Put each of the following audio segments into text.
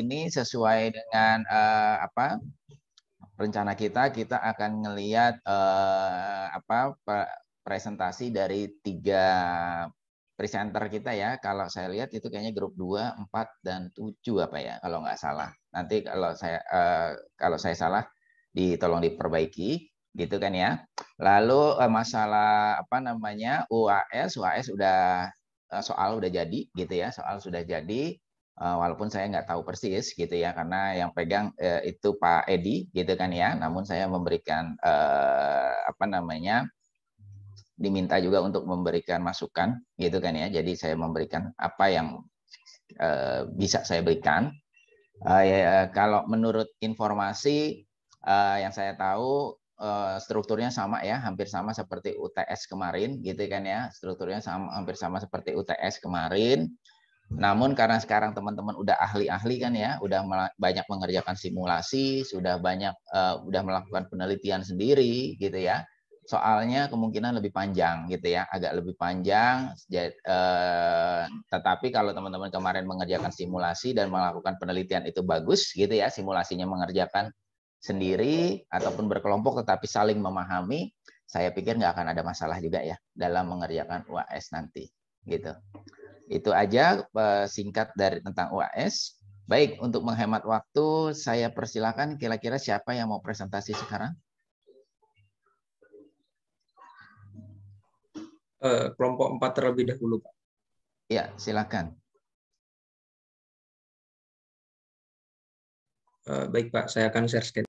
ini sesuai dengan rencana kita akan ngelihat presentasi dari 3 presenter kita ya. Kalau saya lihat itu kayaknya grup 2, 4, dan 7 apa ya kalau nggak salah. Nanti kalau saya salah tolong diperbaiki gitu kan ya. Lalu masalah UAS udah soal udah jadi gitu ya. Soal sudah jadi walaupun saya nggak tahu persis gitu ya karena yang pegang itu Pak Edi gitu kan ya. Namun saya memberikan diminta juga untuk memberikan masukan gitu kan ya. Jadi saya memberikan apa yang bisa saya berikan. Kalau menurut informasi yang saya tahu strukturnya sama ya, hampir sama seperti UTS kemarin gitu kan ya. Strukturnya hampir sama seperti UTS kemarin. Namun karena sekarang teman-teman udah ahli-ahli kan ya, udah banyak mengerjakan simulasi, sudah banyak udah melakukan penelitian sendiri gitu ya. Soalnya kemungkinan lebih panjang gitu ya, agak lebih panjang. Tetapi kalau teman-teman kemarin mengerjakan simulasi dan melakukan penelitian itu bagus gitu ya, simulasinya mengerjakan sendiri ataupun berkelompok tetapi saling memahami, saya pikir nggak akan ada masalah juga ya dalam mengerjakan UAS nanti gitu. Itu aja singkat dari tentang UAS. Baik, untuk menghemat waktu, saya persilakan kira-kira siapa yang mau presentasi sekarang? Kelompok 4 terlebih dahulu, Pak. Ya, silakan. Baik, Pak. Saya akan share screen.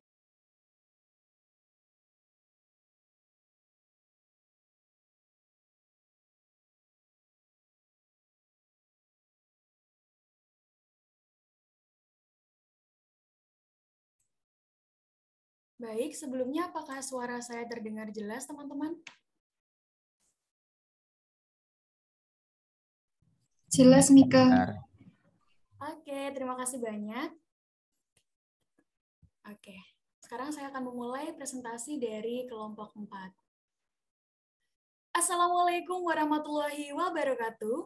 Baik, sebelumnya apakah suara saya terdengar jelas, teman-teman? Jelas, Mika. Oke, terima kasih banyak. Oke, sekarang saya akan memulai presentasi dari kelompok 4. Assalamualaikum warahmatullahi wabarakatuh.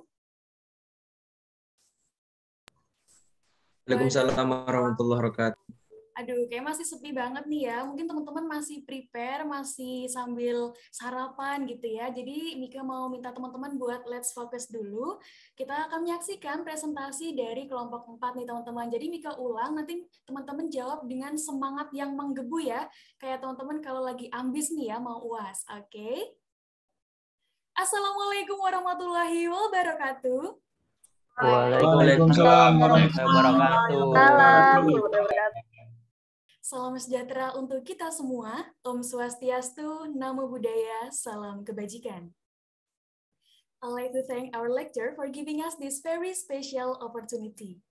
Waalaikumsalam warahmatullahi wabarakatuh. Aduh, kayak masih sepi banget nih ya. Mungkin teman-teman masih prepare, masih sambil sarapan gitu ya. Jadi Mika mau minta teman-teman buat let's focus dulu. Kita akan menyaksikan presentasi dari kelompok 4 nih teman-teman. Jadi Mika ulang, nanti teman-teman jawab dengan semangat yang menggebu ya. Kayak teman-teman kalau lagi ambis nih ya, mau UAS. Oke? Assalamualaikum warahmatullahi wabarakatuh. Waalaikumsalam warahmatullahi wabarakatuh. Salam sejahtera untuk kita semua. Om Swastiastu, Namo Buddhaya, Salam Kebajikan. I'd like to thank our lecturer for giving us this very special opportunity.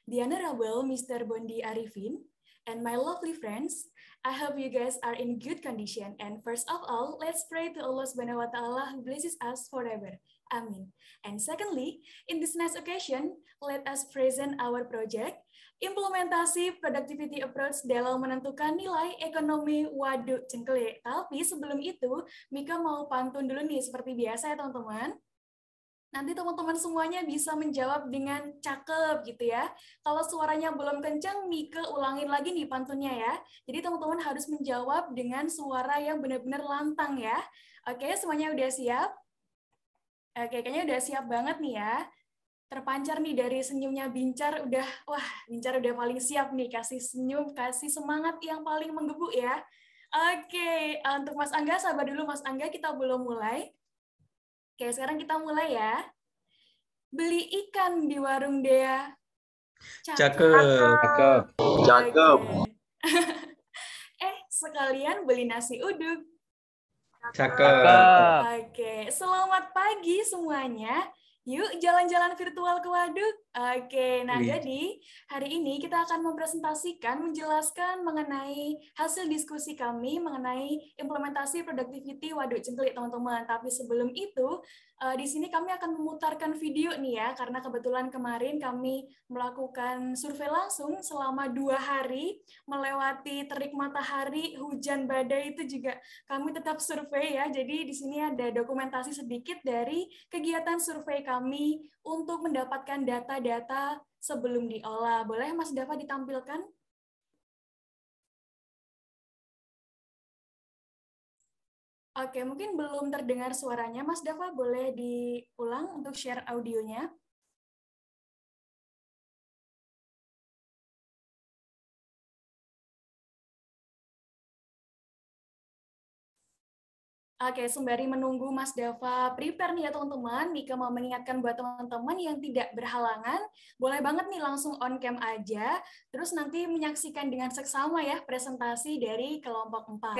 The Honorable Mr. Bondi Arifin and my lovely friends, I hope you guys are in good condition. And first of all, let's pray to Allah Subhanahu wa Ta'ala who blesses us forever. Amin. And secondly, in this next occasion, let us present our project, implementasi productivity approach dalam menentukan nilai ekonomi waduk cengkele. Tapi sebelum itu, Mika mau pantun dulu nih, seperti biasa ya teman-teman. Nanti teman-teman semuanya bisa menjawab dengan cakep gitu ya. Kalau suaranya belum kencang, Mika ulangin lagi nih pantunnya ya. Jadi teman-teman harus menjawab dengan suara yang benar-benar lantang ya. Oke, semuanya udah siap? Oke, kayaknya udah siap banget nih ya. Terpancar nih dari senyumnya Bincar, Bincar udah paling siap nih, kasih senyum, kasih semangat yang paling menggebu ya. Oke, untuk Mas Angga, sabar dulu Mas Angga, kita belum mulai. Oke, sekarang kita mulai ya. Beli ikan di warung Dea. Cakep. Cakep. Sekalian beli nasi uduk. Cakep. Oke, selamat pagi semuanya. Yuk jalan-jalan virtual ke waduk. Oke, nah jadi hari ini kita akan mempresentasikan, menjelaskan mengenai hasil diskusi kami mengenai implementasi productivity waduk cengkeli teman-teman. Tapi sebelum itu, di sini kami akan memutarkan video nih ya, karena kebetulan kemarin kami melakukan survei langsung selama 2 hari, melewati terik matahari, hujan badai itu juga kami tetap survei ya. Jadi di sini ada dokumentasi sedikit dari kegiatan survei kami untuk mendapatkan data data sebelum diolah. Boleh Mas Dava ditampilkan? Oke, mungkin belum terdengar suaranya. Mas Dava, boleh diulang untuk share audionya? Oke, sembari menunggu Mas Dava prepare nih ya teman-teman, Mika mau mengingatkan buat teman-teman yang tidak berhalangan, boleh banget nih langsung on cam aja, terus nanti menyaksikan dengan seksama ya presentasi dari kelompok 4.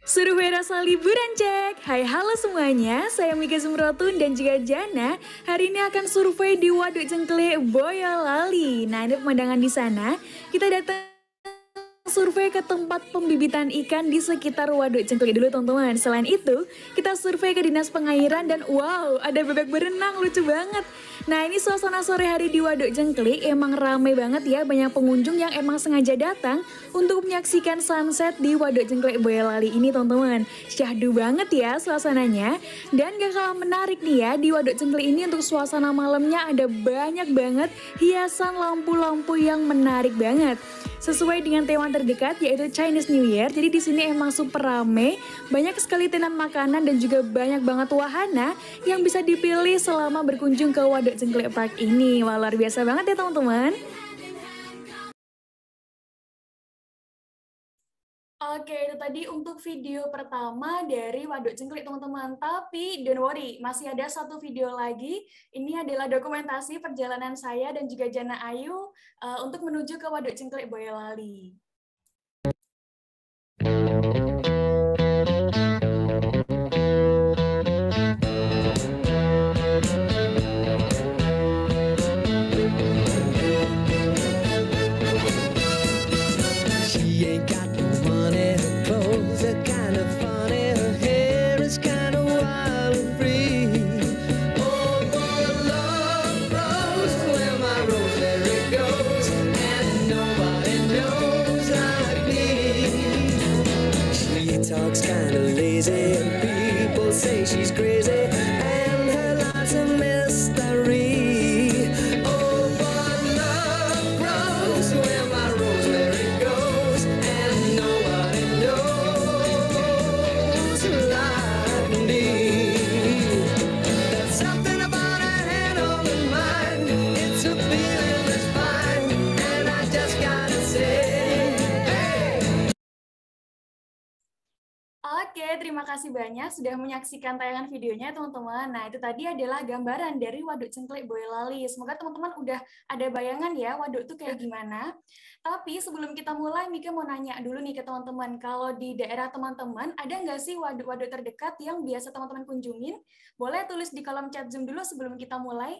Survei rasa liburan cek. Hai halo semuanya, saya Mika Zumrotun dan juga Jana. Hari ini akan survei di Waduk Cengklik Boyolali. Nah ini pemandangan di sana, kita datang survei ke tempat pembibitan ikan di sekitar Waduk Cengklik dulu teman-teman. Selain itu, kita survei ke Dinas Pengairan dan wow, ada bebek berenang, lucu banget. Nah ini suasana sore hari di Waduk Cengklik emang ramai banget ya, banyak pengunjung yang emang sengaja datang untuk menyaksikan sunset di Waduk Cengklik Boyolali ini teman-teman. Syahdu banget ya suasananya. Dan gak kalah menarik nih ya, di Waduk Cengklik ini untuk suasana malamnya ada banyak banget hiasan lampu-lampu yang menarik banget. Sesuai dengan tema terdekat yaitu Chinese New Year, jadi di sini emang super rame, banyak sekali tenan makanan dan juga banyak banget wahana yang bisa dipilih selama berkunjung ke Waduk Cengklik Park ini. Wah luar biasa banget ya teman-teman. Oke, itu tadi untuk video pertama dari Waduk Cengklik teman-teman. Tapi don't worry, masih ada satu video lagi. Ini adalah dokumentasi perjalanan saya dan juga Jana Ayu untuk menuju ke Waduk Cengklik Boyolali. Talks kind of lazy and people say she's crazy and her life's a mystery. Oh, but love grows where my rosemary goes and nobody knows like me. There's something about a hand holding mine. It's a feeling that's fine and I just gotta say. Oke, terima kasih banyak sudah menyaksikan tayangan videonya teman-teman. Nah, itu tadi adalah gambaran dari Waduk Cengklik Boyolali. Semoga teman-teman udah ada bayangan ya waduk itu kayak gimana. Tapi sebelum kita mulai, Mika mau nanya dulu nih ke teman-teman. Kalau di daerah teman-teman, ada nggak sih waduk-waduk terdekat yang biasa teman-teman kunjungin? Boleh tulis di kolom chat Zoom dulu sebelum kita mulai.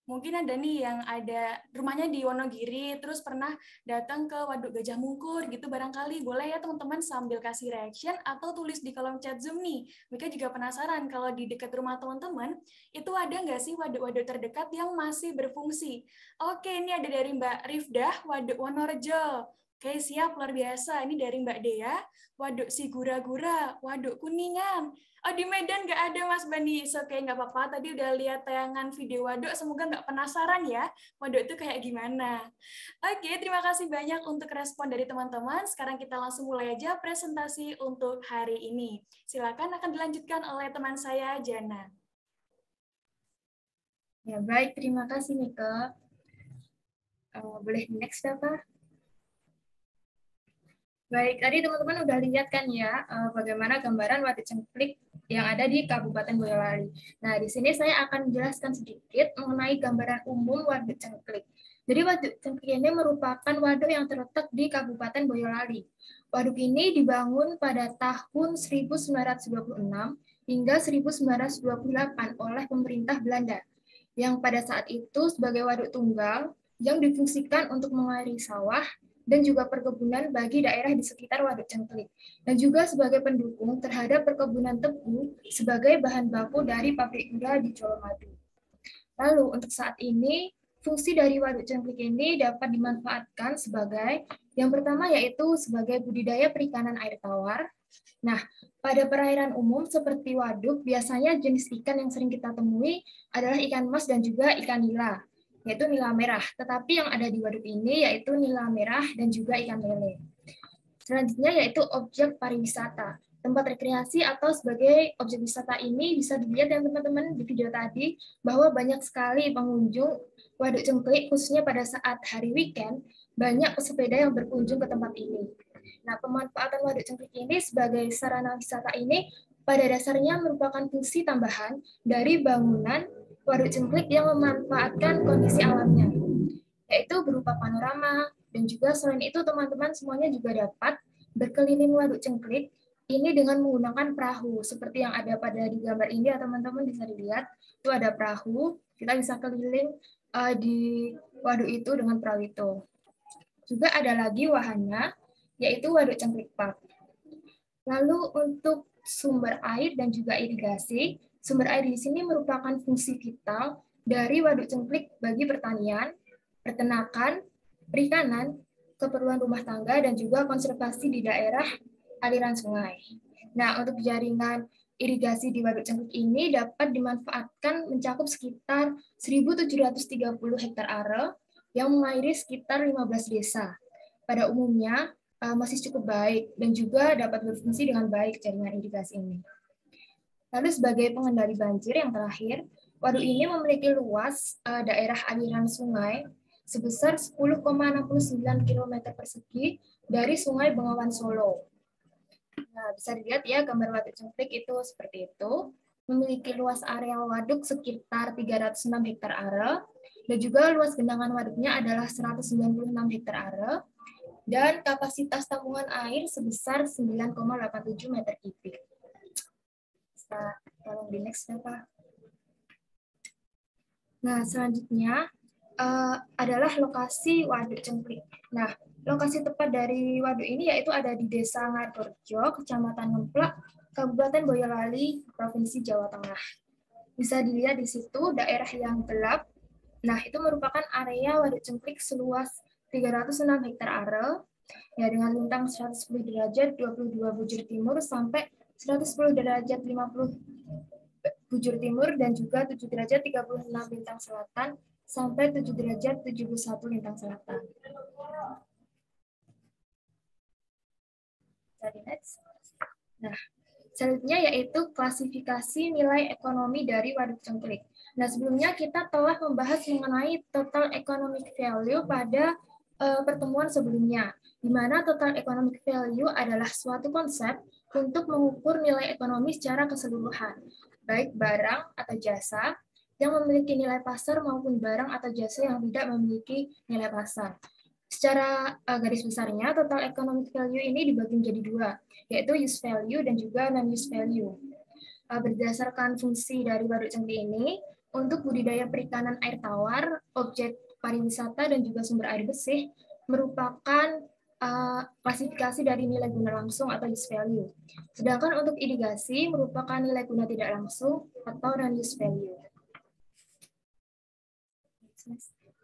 Mungkin ada nih yang ada rumahnya di Wonogiri, terus pernah datang ke Waduk Gajah Mungkur gitu barangkali. Boleh ya teman-teman sambil kasih reaction atau tulis di kolom chat Zoom nih. Mika juga penasaran kalau di dekat rumah teman-teman, itu ada nggak sih waduk-waduk terdekat yang masih berfungsi? Oke, ini ada dari Mbak Rifdah, Waduk Wonorejo. Oke, siap, luar biasa. Ini dari Mbak Dea, Waduk Sigura-gura, Waduk Kuningan. Oh, di Medan nggak ada, Mas Bani. Oke, nggak apa-apa. Tadi udah lihat tayangan video waduk, semoga nggak penasaran ya, waduk itu kayak gimana. Oke, terima kasih banyak untuk respon dari teman-teman. Sekarang kita langsung mulai aja presentasi untuk hari ini. Silakan akan dilanjutkan oleh teman saya, Jana. Ya, baik. Terima kasih, Mika. Boleh next, Pak? Baik, tadi teman-teman udah lihat kan ya bagaimana gambaran Waduk Cengklik yang ada di Kabupaten Boyolali. Nah, di sini saya akan menjelaskan sedikit mengenai gambaran umum Waduk Cengklik. Jadi Waduk Cengklik ini merupakan waduk yang terletak di Kabupaten Boyolali. Waduk ini dibangun pada tahun 1926 hingga 1928 oleh pemerintah Belanda, yang pada saat itu sebagai waduk tunggal yang difungsikan untuk mengairi sawah dan juga perkebunan bagi daerah di sekitar Waduk Cengklik, dan juga sebagai pendukung terhadap perkebunan tebu sebagai bahan baku dari pabrik gula di Colomadu. Lalu untuk saat ini, fungsi dari Waduk Cengklik ini dapat dimanfaatkan sebagai yang pertama yaitu sebagai budidaya perikanan air tawar. Nah, pada perairan umum seperti waduk, biasanya jenis ikan yang sering kita temui adalah ikan mas dan juga ikan nila. yaitu nila merah. Tetapi yang ada di waduk ini yaitu nila merah dan juga ikan lele. Selanjutnya yaitu objek pariwisata. Tempat rekreasi atau sebagai objek wisata ini bisa dilihat ya teman-teman di video tadi bahwa banyak sekali pengunjung Waduk Cengklik khususnya pada saat hari weekend, banyak pesepeda yang berkunjung ke tempat ini. Nah, pemanfaatan Waduk Cengklik ini sebagai sarana wisata ini pada dasarnya merupakan fungsi tambahan dari bangunan Waduk Cengklik yang memanfaatkan kondisi alamnya, yaitu berupa panorama, dan juga selain itu teman-teman semuanya juga dapat berkeliling Waduk Cengklik ini dengan menggunakan perahu, seperti yang ada pada di gambar ini ya teman-teman bisa dilihat, itu ada perahu, kita bisa keliling di waduk itu dengan perahu itu. Juga ada lagi wahana, yaitu Waduk Cengklik Park. Lalu untuk sumber air dan juga irigasi, sumber air di sini merupakan fungsi vital dari Waduk Cengklik bagi pertanian, peternakan, perikanan, keperluan rumah tangga, dan juga konservasi di daerah aliran sungai. Nah, untuk jaringan irigasi di Waduk Cengklik ini dapat dimanfaatkan mencakup sekitar 1.730 hektar are yang mengairi sekitar 15 desa. Pada umumnya masih cukup baik dan juga dapat berfungsi dengan baik jaringan irigasi ini. Lalu sebagai pengendali banjir yang terakhir, waduk ini memiliki luas daerah aliran sungai sebesar 10,69 km persegi dari Sungai Bengawan Solo. Nah, bisa dilihat ya gambar Waduk Cengklik itu seperti itu. Memiliki luas areal waduk sekitar 306 hektar are, dan juga luas genangan waduknya adalah 196 hektar are, dan kapasitas tampungan air sebesar 9,87 meter kubik. Bisa tolong di next ya, Pak. Nah, selanjutnya adalah lokasi Waduk Cengklik. Nah, lokasi tepat dari waduk ini yaitu ada di Desa Ngargorejo, Kecamatan Ngemplak, Kabupaten Boyolali, Provinsi Jawa Tengah. Bisa dilihat di situ daerah yang gelap. Nah, itu merupakan area Waduk Cengklik seluas 306 hektar are, ya dengan lintang 110 derajat 22 bujur timur sampai 110 derajat 50 bujur timur dan juga 7 derajat 36 lintang selatan sampai 7 derajat 71 lintang selatan. Jadi next. Nah, selanjutnya yaitu klasifikasi nilai ekonomi dari Waduk Cengklik. Nah, sebelumnya kita telah membahas mengenai total economic value pada pertemuan sebelumnya, di mana total economic value adalah suatu konsep untuk mengukur nilai ekonomi secara keseluruhan, baik barang atau jasa yang memiliki nilai pasar maupun barang atau jasa yang tidak memiliki nilai pasar. Secara garis besarnya, total economic value ini dibagi menjadi dua, yaitu use value dan juga non-use value. Berdasarkan fungsi dari Waduk Cengklik ini, untuk budidaya perikanan air tawar, objek pariwisata, dan juga sumber air bersih, merupakan klasifikasi dari nilai guna langsung atau use value. Sedangkan untuk irigasi merupakan nilai guna tidak langsung atau non-use value.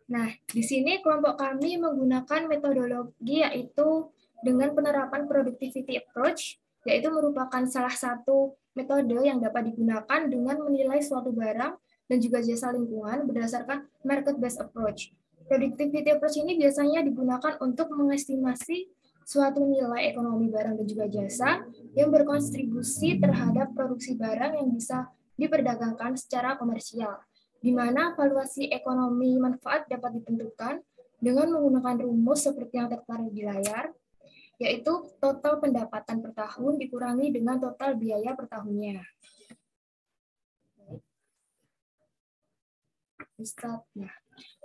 Nah, di sini kelompok kami menggunakan metodologi yaitu dengan penerapan productivity approach, yaitu merupakan salah satu metode yang dapat digunakan dengan menilai suatu barang dan juga jasa lingkungan berdasarkan market-based approach. Productivity approach ini biasanya digunakan untuk mengestimasi suatu nilai ekonomi barang dan juga jasa yang berkontribusi terhadap produksi barang yang bisa diperdagangkan secara komersial, di mana valuasi ekonomi manfaat dapat ditentukan dengan menggunakan rumus seperti yang tertera di layar, yaitu total pendapatan per tahun dikurangi dengan total biaya per tahunnya. Nah,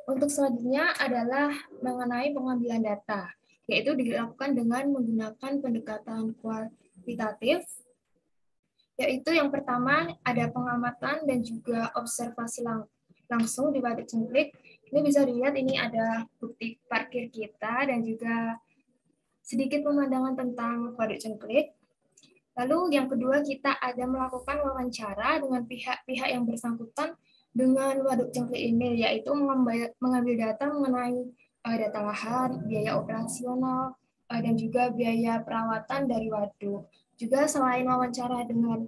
untuk selanjutnya adalah mengenai pengambilan data, yaitu dilakukan dengan menggunakan pendekatan kualitatif, yaitu yang pertama ada pengamatan dan juga observasi langsung di Waduk Cengklik. Ini bisa dilihat ini ada bukti parkir kita dan juga sedikit pemandangan tentang Waduk Cengklik. Lalu yang kedua kita ada melakukan wawancara dengan pihak-pihak yang bersangkutan dengan Waduk Cengklik ini, yaitu mengambil data mengenai data lahan, biaya operasional, dan juga biaya perawatan dari waduk. Juga selain wawancara dengan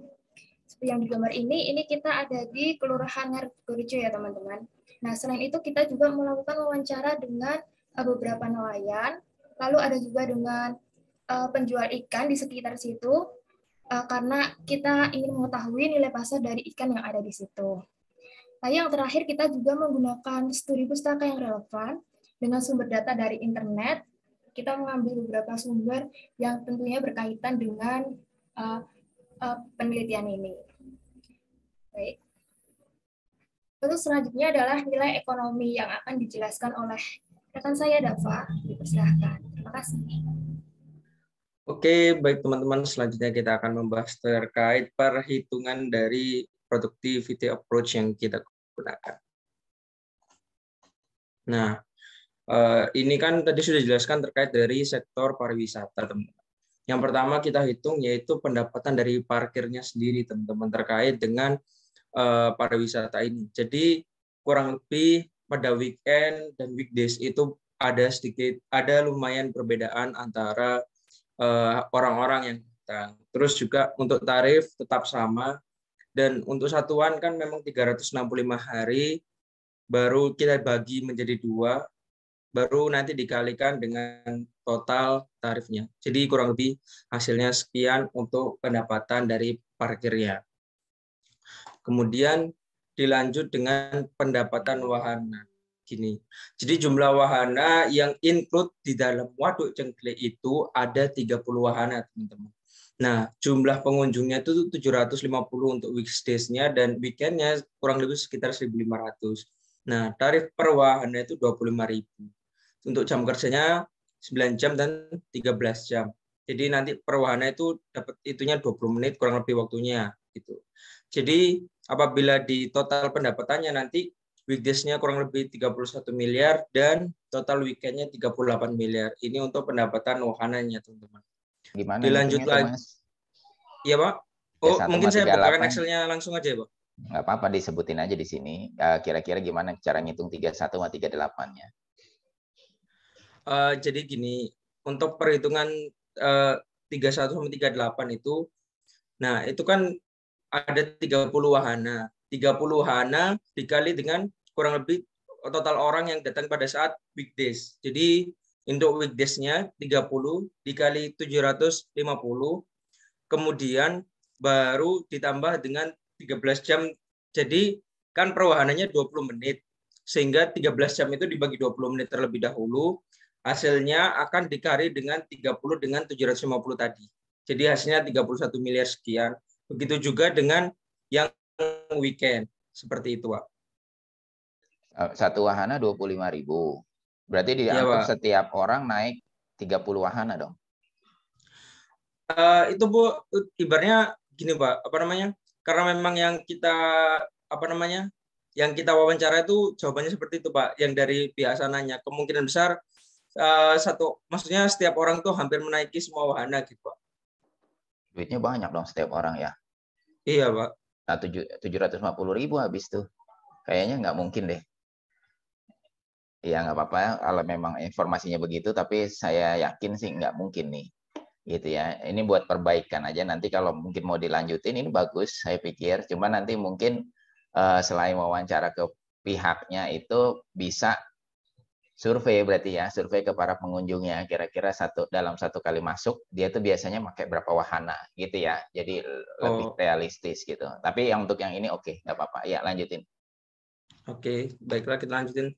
seperti yang digambar ini kita ada di Kelurahan Ngargorejo ya teman-teman. Nah, selain itu kita juga melakukan wawancara dengan beberapa nelayan, lalu ada juga dengan penjual ikan di sekitar situ, karena kita ingin mengetahui nilai pasar dari ikan yang ada di situ. Lalu yang terakhir kita juga menggunakan studi pustaka yang relevan dengan sumber data dari internet. Kita mengambil beberapa sumber yang tentunya berkaitan dengan penelitian ini. Baik. Lalu selanjutnya adalah nilai ekonomi yang akan dijelaskan oleh rekan saya, Dava. Dipersilahkan. Terima kasih. Oke, baik teman-teman. Selanjutnya kita akan membahas terkait perhitungan dari productivity approach yang kita gunakan. Nah, ini kan tadi sudah dijelaskan terkait dari sektor pariwisata, teman-teman. Yang pertama kita hitung yaitu pendapatan dari parkirnya sendiri, teman-teman, terkait dengan pariwisata ini. Jadi kurang lebih pada weekend dan weekdays itu ada lumayan perbedaan antara orang-orang yang datang. Terus juga untuk tarif tetap sama, dan untuk satuan kan memang 365 hari, baru kita bagi menjadi 2, baru nanti dikalikan dengan total tarifnya. Jadi kurang lebih hasilnya sekian untuk pendapatan dari parkirnya. Kemudian dilanjut dengan pendapatan wahana. Gini. Jadi jumlah wahana yang include di dalam Waduk Cengklik itu ada 30 wahana, teman-teman. Nah, jumlah pengunjungnya itu 750 untuk weekdays-nya dan weekend-nya kurang lebih sekitar 1.500. Nah, tarif per wahana itu 25.000. Untuk jam kerjanya 9 jam dan 13 jam. Jadi nanti per wahana itu dapat itunya 20 menit kurang lebih waktunya gitu. Jadi apabila di total pendapatannya nanti weekdays-nya kurang lebih 31 miliar dan total weekend-nya 38 miliar. Ini untuk pendapatan wahananya, teman-teman. Gimana dilanjut lagi? Iya, Pak. Oh, mungkin saya bukakan Excel-nya langsung aja, Pak. Nggak apa-apa, disebutin aja di sini. Kira-kira gimana cara ngitung 31 sama 38-nya? Jadi gini, untuk perhitungan 31 sama 38 itu, nah itu kan ada 30 wahana. 30 wahana dikali dengan kurang lebih total orang yang datang pada saat weekdays. Jadi untuk weekdays-nya 30 dikali 750, kemudian baru ditambah dengan 13 jam. Jadi kan per wahananya 20 menit. Sehingga 13 jam itu dibagi 20 menit terlebih dahulu. Hasilnya akan dikali dengan 30 dengan 750 tadi. Jadi hasilnya 31 miliar sekian. Begitu juga dengan yang weekend. Seperti itu, Pak. Satu wahana 25.000. Berarti dianggap setiap orang naik 30 wahana dong. Itu Bu, ibaratnya gini Pak, karena memang yang kita yang kita wawancara itu jawabannya seperti itu Pak, yang dari pihak sananya kemungkinan besar maksudnya setiap orang tuh hampir menaiki semua wahana gitu Pak. Duitnya banyak dong setiap orang ya. Iya Pak. Nah, 750.000 habis tuh. Kayaknya nggak mungkin deh. Ya nggak apa-apa kalau memang informasinya begitu, tapi saya yakin sih nggak mungkin nih. Gitu ya. Ini buat perbaikan aja, nanti kalau mungkin mau dilanjutin ini bagus saya pikir. Cuma nanti mungkin selain wawancara ke pihaknya itu bisa survei, berarti ya, survei ke para pengunjungnya, kira-kira dalam satu kali masuk dia tuh biasanya pakai berapa wahana gitu ya. Jadi lebih realistis gitu. Tapi yang untuk yang ini oke, nggak apa-apa. Ya, lanjutin. Oke, baiklah kita lanjutin.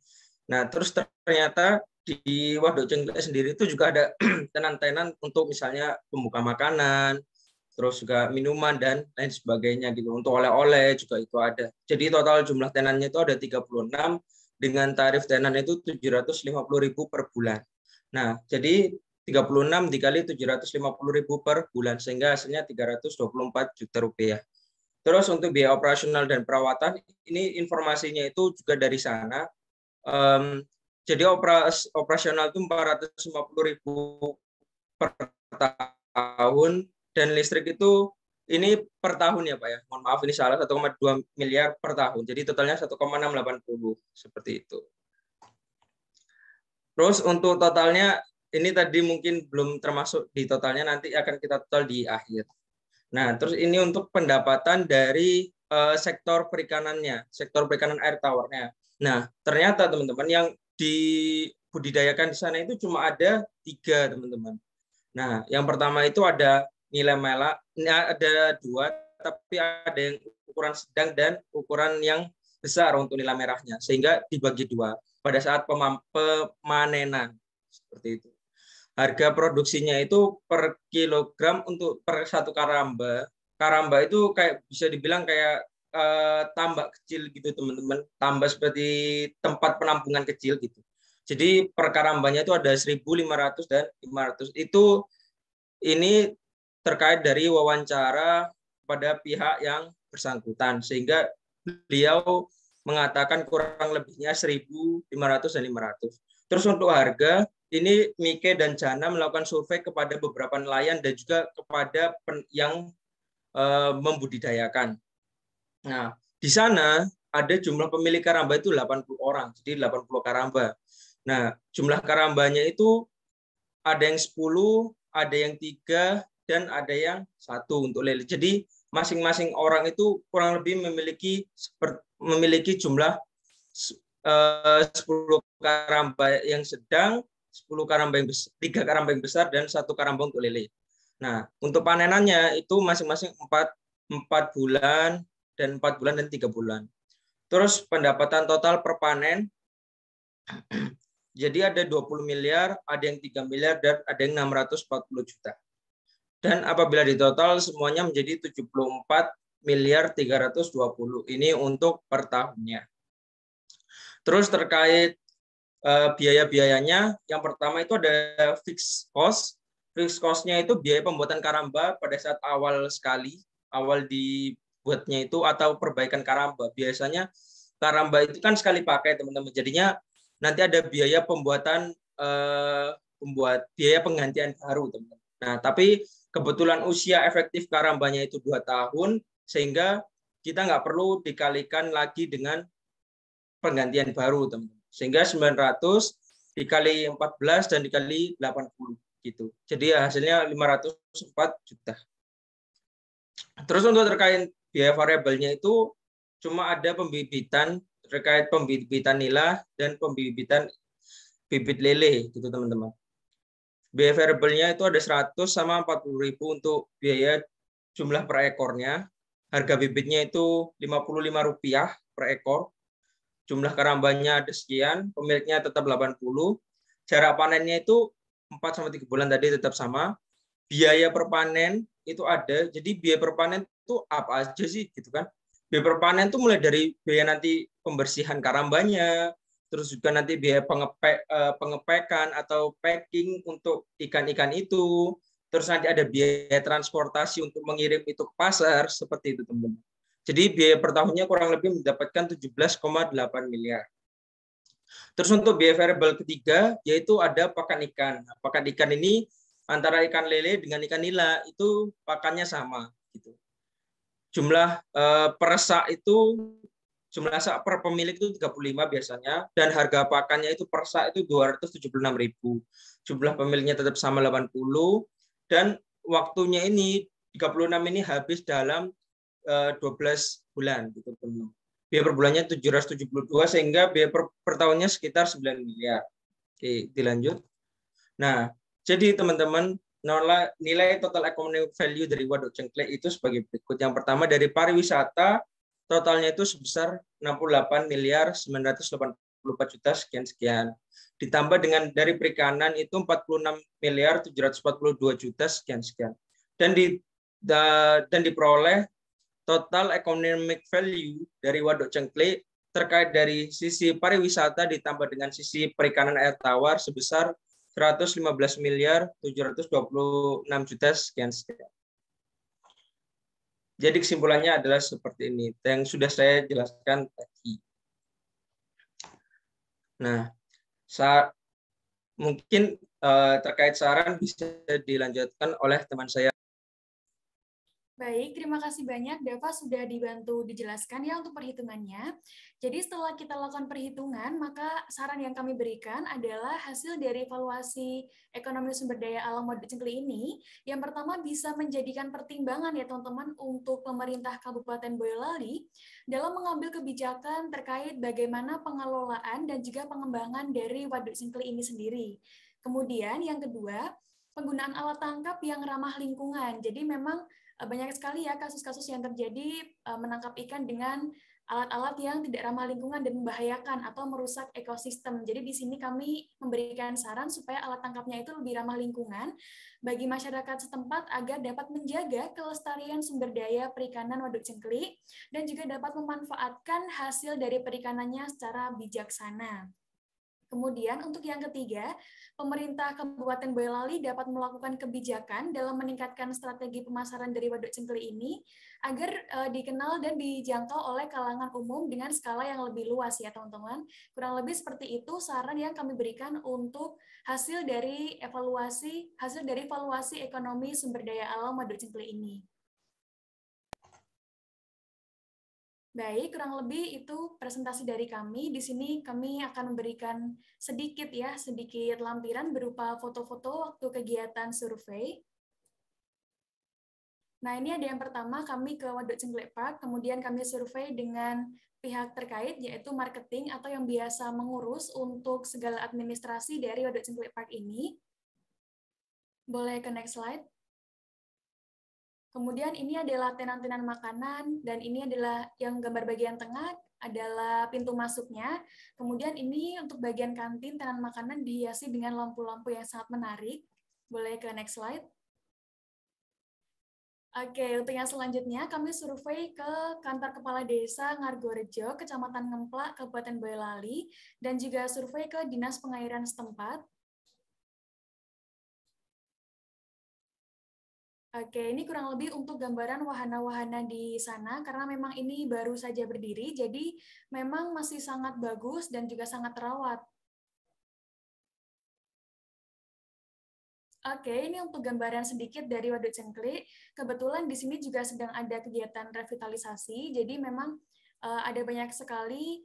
Nah, terus ternyata di Waduk Cengklik sendiri itu juga ada tenan-tenan untuk misalnya pembuka makanan, terus juga minuman dan lain sebagainya gitu. Untuk oleh-oleh juga itu ada. Jadi total jumlah tenannya itu ada 36 dengan tarif tenan itu 750.000 per bulan. Nah, jadi 36 dikali 750.000 per bulan sehingga hasilnya 324 juta rupiah. Terus untuk biaya operasional dan perawatan ini informasinya itu juga dari sana. Jadi operasional itu 450.000 per tahun dan listrik itu ini per tahun ya Pak ya. Mohon maaf ini salah, 1,2 miliar per tahun. Jadi totalnya 1,680 seperti itu. Terus untuk totalnya ini tadi mungkin belum termasuk di totalnya, nanti akan kita total di akhir. Nah, terus ini untuk pendapatan dari sektor perikanannya, sektor perikanan air tawarnya. Nah, ternyata teman-teman yang dibudidayakan di sana itu cuma ada 3, teman-teman. Nah, yang pertama itu ada nilai merah, ada 2, tapi ada yang ukuran sedang dan ukuran yang besar untuk nilai merahnya, sehingga dibagi 2 pada saat pemanenan seperti itu. Harga produksinya itu per kilogram untuk per 1 karamba. Karamba itu kayak bisa dibilang kayak tambak kecil gitu teman-teman, tambak seperti tempat penampungan kecil gitu. Jadi per karambanya itu ada 1.500 dan 500. Itu ini terkait dari wawancara pada pihak yang bersangkutan, sehingga beliau mengatakan kurang lebihnya 1.500 dan 500. Terus untuk harga, ini Mike dan Jana melakukan survei kepada beberapa nelayan dan juga kepada yang membudidayakan. Nah, di sana ada jumlah pemilik karamba itu 80 orang, jadi 80 karamba. Nah, jumlah karambanya itu ada yang 10, ada yang 3, dan ada yang 1 untuk lele. Jadi masing-masing orang itu kurang lebih memiliki jumlah 10 karamba yang sedang, 10 karamba yang besar, 3 karamba yang besar, dan 1 karamba untuk lele. Nah, untuk panenannya itu masing-masing 4 bulan, dan 4 bulan, dan 3 bulan. Terus pendapatan total per panen, jadi ada 20 miliar, ada yang 3 miliar, dan ada yang 640 juta. Dan apabila ditotal semuanya menjadi 74 miliar 320. Ini untuk per tahunnya. Terus terkait biaya-biayanya, yang pertama itu ada fixed cost. Fixed cost-nya itu biaya pembuatan karamba pada saat awal dibuatnya itu, atau perbaikan karamba. Biasanya karamba itu kan sekali pakai, teman-teman. Jadinya nanti ada biaya pembuatan biaya penggantian baru, teman-teman. Nah, tapi kebetulan usia efektif karambanya itu 2 tahun, sehingga kita nggak perlu dikalikan lagi dengan penggantian baru, teman-teman. Sehingga 900 dikali 14 dan dikali 80 gitu. Jadi hasilnya 504 juta. Terus untuk terkait biaya variabelnya itu cuma ada pembibitan, terkait pembibitan nila dan pembibitan bibit lele gitu, teman-teman. Biaya variabelnya itu ada 100 sama 40.000 untuk biaya jumlah per ekornya. Harga bibitnya itu Rp55 per ekor. Jumlah karambanya ada sekian, pemiliknya tetap 80. Jarak panennya itu 4-3 bulan tadi tetap sama. Biaya per panen itu ada. Jadi biaya per panen itu apa aja sih gitu kan? Biaya per panen itu mulai dari biaya nanti pembersihan karambanya, terus juga nanti biaya pengepekan atau packing untuk ikan-ikan itu, terus nanti ada biaya transportasi untuk mengirim itu ke pasar, seperti itu, teman-teman. Jadi biaya per tahunnya kurang lebih mendapatkan 17,8 miliar. Terus untuk biaya variabel ketiga, yaitu ada pakan ikan. Nah, pakan ikan ini antara ikan lele dengan ikan nila itu pakannya sama. Gitu. Jumlah peresak itu, jumlah sak per pemilik itu 35 biasanya, dan harga pakannya itu per sak itu 276.000. Jumlah pemiliknya tetap sama 80, dan waktunya ini 36 ini habis dalam 12 bulan gitu, teman. Biaya per bulannya 772, sehingga biaya per tahunnya sekitar 9 miliar. Oke, dilanjut. Nah, jadi teman-teman, nilai total economic value dari Waduk Cengklek itu sebagai berikut. Yang pertama dari pariwisata, totalnya itu sebesar 68 miliar 984 juta sekian-sekian. Ditambah dengan dari perikanan itu 46 miliar 742 juta sekian-sekian. Dan diperoleh total economic value dari Waduk Cengklek terkait dari sisi pariwisata ditambah dengan sisi perikanan air tawar sebesar 115 miliar 726 juta sekian-sekian. Jadi kesimpulannya adalah seperti ini, yang sudah saya jelaskan tadi. Nah, mungkin terkait saran bisa dilanjutkan oleh teman saya. Baik, terima kasih banyak Dava sudah dibantu dijelaskan ya untuk perhitungannya. Jadi setelah kita lakukan perhitungan, maka saran yang kami berikan adalah hasil dari evaluasi ekonomi sumber daya alam Waduk Cengkeli ini, yang pertama bisa menjadikan pertimbangan ya teman-teman untuk pemerintah Kabupaten Boyolali dalam mengambil kebijakan terkait bagaimana pengelolaan dan juga pengembangan dari Waduk Cengkeli ini sendiri. Kemudian yang kedua, penggunaan alat tangkap yang ramah lingkungan. Jadi memang banyak sekali ya kasus-kasus yang terjadi menangkap ikan dengan alat-alat yang tidak ramah lingkungan dan membahayakan atau merusak ekosistem. Jadi di sini kami memberikan saran supaya alat tangkapnya itu lebih ramah lingkungan bagi masyarakat setempat agar dapat menjaga kelestarian sumber daya perikanan Waduk Cengkeli dan juga dapat memanfaatkan hasil dari perikanannya secara bijaksana. Kemudian untuk yang ketiga, pemerintah Kabupaten Boyolali dapat melakukan kebijakan dalam meningkatkan strategi pemasaran dari Waduk Cengkeli ini agar dikenal dan dijangkau oleh kalangan umum dengan skala yang lebih luas ya teman-teman. Kurang lebih seperti itu saran yang kami berikan untuk hasil dari evaluasi ekonomi sumber daya alam Waduk Cengkeli ini. Baik, kurang lebih itu presentasi dari kami. Di sini kami akan memberikan sedikit lampiran berupa foto-foto waktu kegiatan survei. Nah, ini ada yang pertama, kami ke Waduk Cengkeli Park, kemudian kami survei dengan pihak terkait, yaitu marketing atau yang biasa mengurus untuk segala administrasi dari Waduk Cengkeli Park ini. Boleh ke next slide. Kemudian ini adalah tenan-tenan makanan, dan ini adalah yang gambar bagian tengah adalah pintu masuknya. Kemudian ini untuk bagian kantin, tenan makanan dihiasi dengan lampu-lampu yang sangat menarik. Boleh ke next slide. Oke, untuk yang selanjutnya kami survei ke kantor kepala desa Ngargorejo, Kecamatan Ngemplak, Kabupaten Boyolali, dan juga survei ke Dinas Pengairan setempat. Oke, ini kurang lebih untuk gambaran wahana-wahana di sana, karena memang ini baru saja berdiri, jadi memang masih sangat bagus dan juga sangat terawat. Oke, ini untuk gambaran sedikit dari Waduk Cengkeli. Kebetulan di sini juga sedang ada kegiatan revitalisasi, jadi memang ada banyak sekali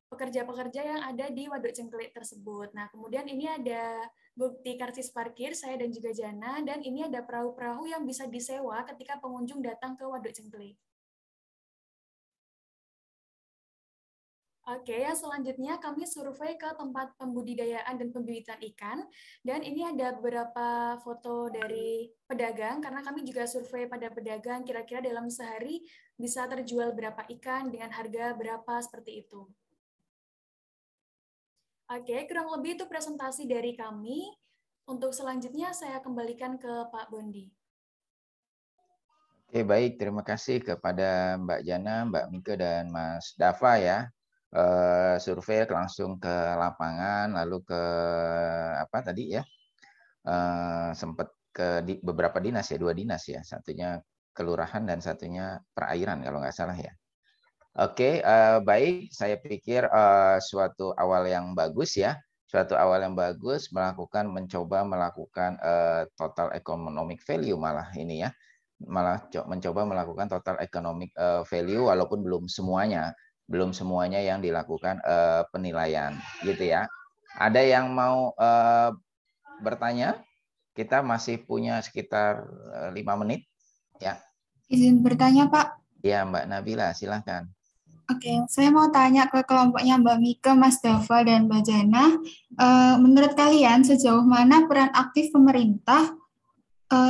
pekerja-pekerja yang ada di Waduk Cengkeli tersebut. Nah, kemudian ini ada bukti karcis parkir saya dan juga Jana, dan ini ada perahu-perahu yang bisa disewa ketika pengunjung datang ke Waduk Cengkeli. Oke, yang selanjutnya kami survei ke tempat pembudidayaan dan pembibitan ikan, dan ini ada beberapa foto dari pedagang, karena kami juga survei pada pedagang kira-kira dalam sehari bisa terjual berapa ikan dengan harga berapa, seperti itu. Oke, kurang lebih itu presentasi dari kami. Untuk selanjutnya saya kembalikan ke Pak Bondi. Oke, baik. Terima kasih kepada Mbak Jana, Mbak Mika, dan Mas Dava ya. Survei langsung ke lapangan, lalu ke apa tadi ya? Sempat ke beberapa dinas ya, 2 dinas ya. Satunya kelurahan dan satunya perairan kalau nggak salah ya. Oke, baik. Saya pikir suatu awal yang bagus ya. Suatu awal yang bagus mencoba melakukan total economic value malah ini ya. Malah mencoba melakukan total economic value walaupun belum semuanya yang dilakukan penilaian gitu ya. Ada yang mau bertanya? Kita masih punya sekitar 5 menit ya. Izin bertanya, Pak. Ya, Mbak Nabila, silahkan. Oke, saya mau tanya ke kelompoknya Mbak Mika, Mas Dava, dan Mbak Jana. Menurut kalian, sejauh mana peran aktif pemerintah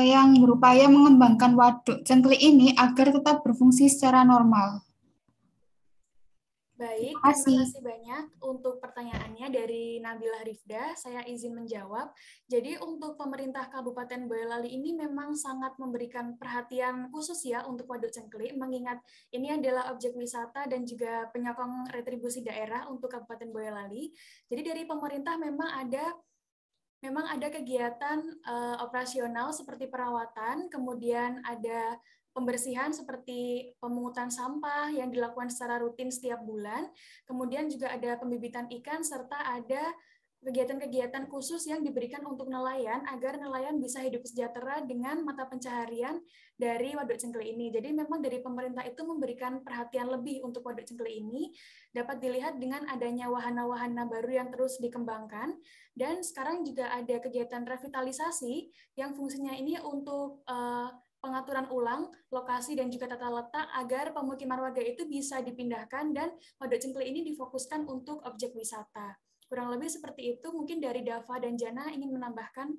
yang berupaya mengembangkan Waduk Cengkeli ini agar tetap berfungsi secara normal? Baik, terima kasih banyak untuk pertanyaannya dari Nabila Rifda. Saya izin menjawab. Jadi untuk pemerintah Kabupaten Boyolali ini memang sangat memberikan perhatian khusus ya untuk Waduk Cengkeli, mengingat ini adalah objek wisata dan juga penyokong retribusi daerah untuk Kabupaten Boyolali. Jadi dari pemerintah memang ada kegiatan operasional seperti perawatan, kemudian ada pembersihan seperti pemungutan sampah yang dilakukan secara rutin setiap bulan, kemudian juga ada pembibitan ikan, serta ada kegiatan-kegiatan khusus yang diberikan untuk nelayan agar nelayan bisa hidup sejahtera dengan mata pencaharian dari Waduk Cengkeli ini. Jadi memang dari pemerintah itu memberikan perhatian lebih untuk Waduk Cengkeli ini, dapat dilihat dengan adanya wahana-wahana baru yang terus dikembangkan, dan sekarang juga ada kegiatan revitalisasi yang fungsinya ini untuk pengaturan ulang lokasi dan juga tata letak agar pemukiman warga itu bisa dipindahkan dan Waduk Cengkeli ini difokuskan untuk objek wisata. Kurang lebih seperti itu, mungkin dari Dava dan Jana ingin menambahkan.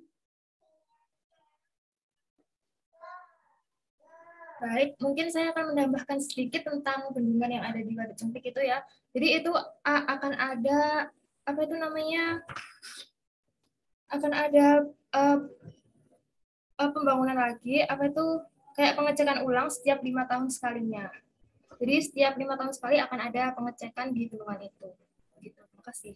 Baik, mungkin saya akan menambahkan sedikit tentang bendungan yang ada di Waduk Cengklik itu ya. Jadi itu akan ada, apa itu namanya, akan ada pembangunan lagi, apa itu, kayak pengecekan ulang setiap 5 tahun sekalinya. Jadi setiap 5 tahun sekali akan ada pengecekan di bendungan itu. Gitu. Terima kasih.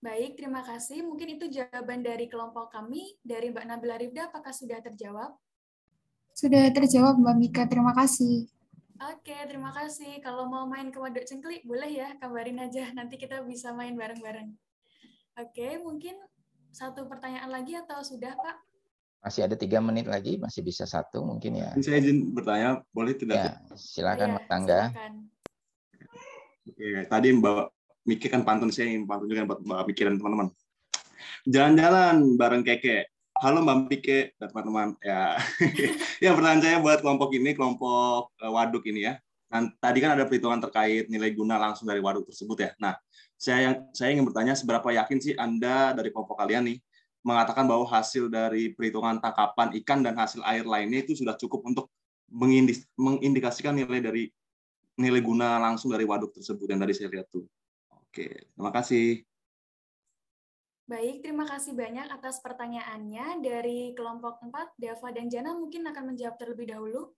Baik, terima kasih. Mungkin itu jawaban dari kelompok kami. Dari Mbak Nabila Rifda, apakah sudah terjawab? Sudah terjawab, Mbak Mika. Terima kasih. Oke, terima kasih. Kalau mau main ke Waduk Cengkeli, boleh ya, kabarin aja. Nanti kita bisa main bareng-bareng. Oke, mungkin satu pertanyaan lagi atau sudah, Pak? Masih ada 3 menit lagi, masih bisa satu mungkin ya. Saya izin bertanya, boleh tidak? Ya, silakan Ya, Mas Angga. silakan. Oke, tadi Mbak Miki kan pantun, saya ingin pantun juga buat Mbak Miki dan teman-teman. Jalan-jalan bareng Keke. Halo Mbak Miki dan teman-teman. Ya, ya pertanyaan saya buat kelompok ini, kelompok waduk ini ya. Nah, tadi kan ada perhitungan terkait nilai guna langsung dari waduk tersebut ya. Nah, saya ingin bertanya seberapa yakin sih Anda dari kelompok kalian nih mengatakan bahwa hasil dari perhitungan tangkapan ikan dan hasil air lainnya itu sudah cukup untuk mengindikasikan nilai guna langsung dari waduk tersebut yang tadi saya lihat tuh. Oke, terima kasih. Baik, terima kasih banyak atas pertanyaannya. Dari kelompok 4, Dava dan Jana mungkin akan menjawab terlebih dahulu.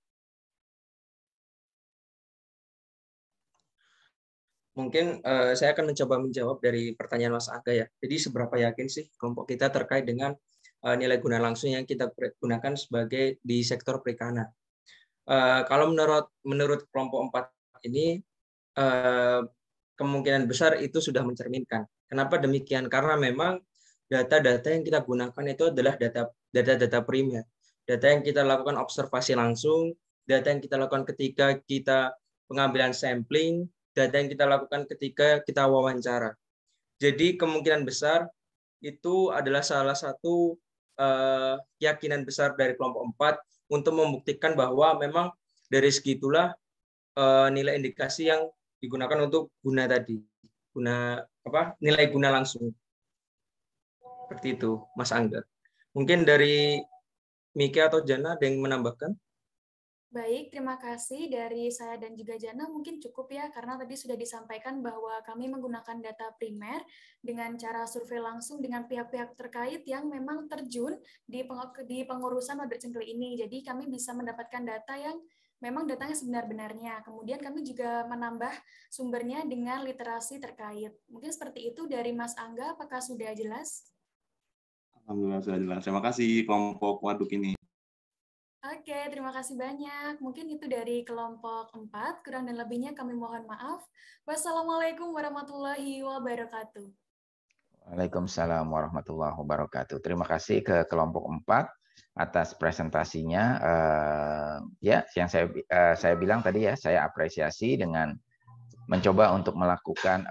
Mungkin saya akan mencoba menjawab dari pertanyaan Mas Angga ya. Jadi seberapa yakin sih kelompok kita terkait dengan nilai guna langsung yang kita gunakan sebagai di sektor perikanan. Kalau menurut kelompok 4 ini kemungkinan besar itu sudah mencerminkan. Kenapa demikian? Karena memang data-data yang kita gunakan itu adalah data primer. Data yang kita lakukan observasi langsung, data yang kita lakukan ketika kita pengambilan sampling, data yang kita lakukan ketika kita wawancara. Jadi kemungkinan besar itu adalah salah satu keyakinan besar dari kelompok 4 untuk membuktikan bahwa memang dari segitulah nilai indikasi yang digunakan untuk guna tadi, nilai guna langsung. Seperti itu, Mas Angga. Mungkin dari Miki atau Jana ada yang menambahkan? Baik, terima kasih dari saya dan juga Jana. Mungkin cukup ya, karena tadi sudah disampaikan bahwa kami menggunakan data primer dengan cara survei langsung dengan pihak-pihak terkait yang memang terjun di pengurusan Waduk Cengkeli ini. Jadi kami bisa mendapatkan data yang memang datanya sebenar-benarnya. Kemudian kami juga menambah sumbernya dengan literasi terkait. Mungkin seperti itu dari Mas Angga, apakah sudah jelas? Alhamdulillah sudah jelas. Terima kasih kelompok waduk ini. Oke, terima kasih banyak. Mungkin itu dari kelompok 4. Kurang dan lebihnya kami mohon maaf. Wassalamualaikum warahmatullahi wabarakatuh. Waalaikumsalam warahmatullahi wabarakatuh. Terima kasih ke kelompok 4 atas presentasinya. Ya, yang saya bilang tadi ya, saya apresiasi dengan mencoba untuk melakukan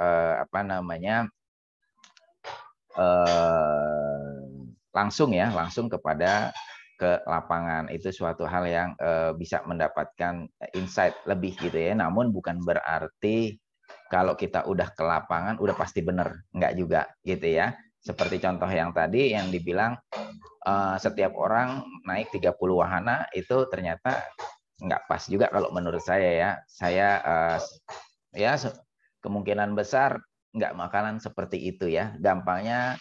langsung kepada ke lapangan. Itu suatu hal yang bisa mendapatkan insight lebih gitu ya. Namun bukan berarti kalau kita udah ke lapangan udah pasti benar, enggak juga gitu ya. Seperti contoh yang tadi yang dibilang setiap orang naik 30 wahana, itu ternyata enggak pas juga kalau menurut saya ya. Saya kemungkinan besar enggak makanan seperti itu ya. Gampangnya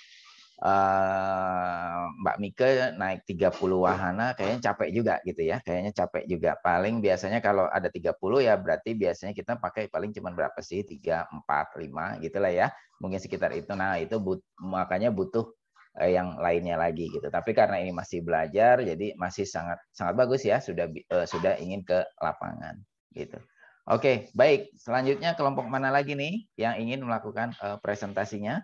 Mbak Mika naik 30 wahana kayaknya capek juga gitu ya. Kayaknya capek juga. Paling biasanya kalau ada 30 ya berarti biasanya kita pakai paling cuma berapa sih? 3, 4, 5 gitu lah ya. Mungkin sekitar itu. Nah, itu makanya butuh yang lainnya lagi gitu. Tapi karena ini masih belajar jadi masih sangat bagus ya sudah ingin ke lapangan gitu. Oke, baik. Selanjutnya kelompok mana lagi nih yang ingin melakukan presentasinya?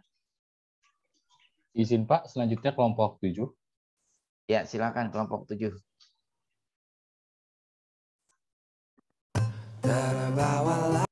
Izin Pak, selanjutnya kelompok 7. Ya, silakan kelompok 7. Terbawalah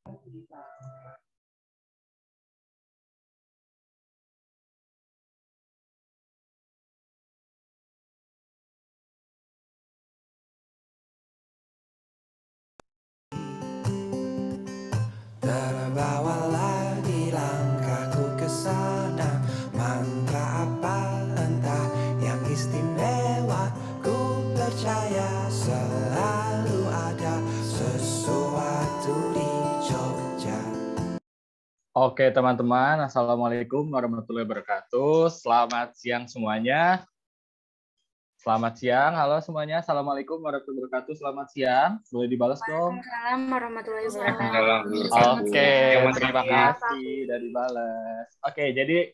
terbawalah di langkahku ke sana, mantra apa entah yang istimewa, ku percaya selalu ada sesuatu di Jogja. Oke teman-teman, Assalamualaikum warahmatullahi wabarakatuh. Selamat siang semuanya. Selamat siang, halo semuanya. Assalamualaikum warahmatullahi wabarakatuh. Selamat siang. Boleh dibalas dong? Waalaikumsalam warahmatullahi wabarakatuh. Oke, terima kasih udah dibalas. Oke, jadi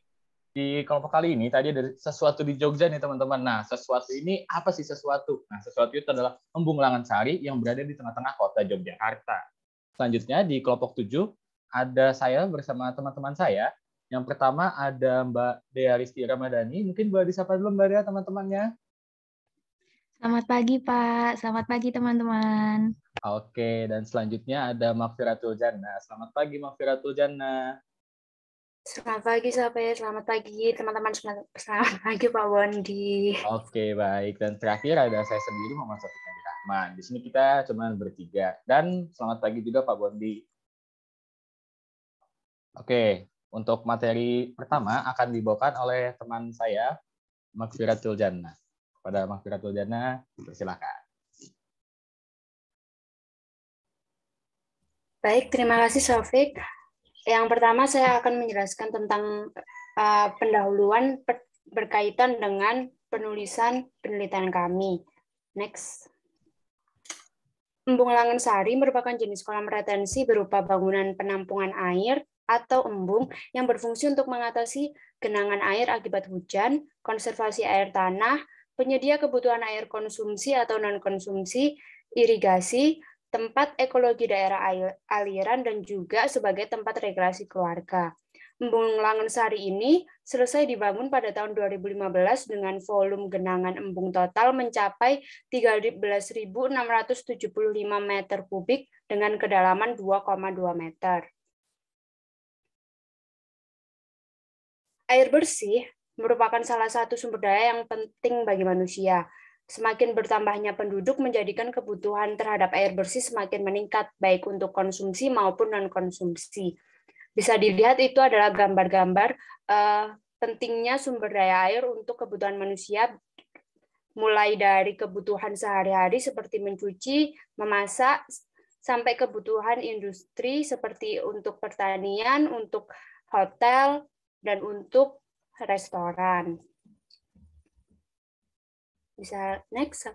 di kelompok kali ini tadi ada sesuatu di Jogja nih teman-teman. Nah, sesuatu ini apa sih sesuatu? Nah, sesuatu itu adalah Embung Langansari yang berada di tengah-tengah kota Yogyakarta. Selanjutnya di kelompok 7 ada saya bersama teman-teman saya. Yang pertama ada Mbak Dea Risti Ramadhani. Mungkin boleh disapa dulu Mbak Dea teman-temannya. Selamat pagi, Pak. Selamat pagi, teman-teman. Oke, dan selanjutnya ada Magfiratul Jannah. Selamat pagi, Magfiratul Jannah. Selamat pagi, Sobat. Selamat pagi, teman-teman. Selamat pagi, Pak Wondi. Oke, baik. Dan terakhir ada saya sendiri, Muhammad Syafiq Nabi Rahman. Di sini kita cuma bertiga. Dan selamat pagi juga, Pak Bondi. Oke, untuk materi pertama akan dibawakan oleh teman saya, Magfiratul Jannah. Pada Magfiratul Jannah, silakan. Baik, terima kasih, Syafiq. Yang pertama saya akan menjelaskan tentang pendahuluan berkaitan dengan penulisan penelitian kami. Next. Embung Langansari merupakan jenis kolam retensi berupa bangunan penampungan air atau embung yang berfungsi untuk mengatasi genangan air akibat hujan, konservasi air tanah, penyedia kebutuhan air konsumsi atau non-konsumsi, irigasi, tempat ekologi daerah aliran, dan juga sebagai tempat rekreasi keluarga. Embung Langansari ini selesai dibangun pada tahun 2015 dengan volume genangan embung total mencapai 13.675 meter kubik dengan kedalaman 2,2 meter. Air bersih merupakan salah satu sumber daya yang penting bagi manusia. Semakin bertambahnya penduduk menjadikan kebutuhan terhadap air bersih semakin meningkat, baik untuk konsumsi maupun non-konsumsi. Bisa dilihat itu adalah gambar-gambar pentingnya sumber daya air untuk kebutuhan manusia, mulai dari kebutuhan sehari-hari seperti mencuci, memasak, sampai kebutuhan industri seperti untuk pertanian, untuk hotel, dan untuk restoran. Bisa next.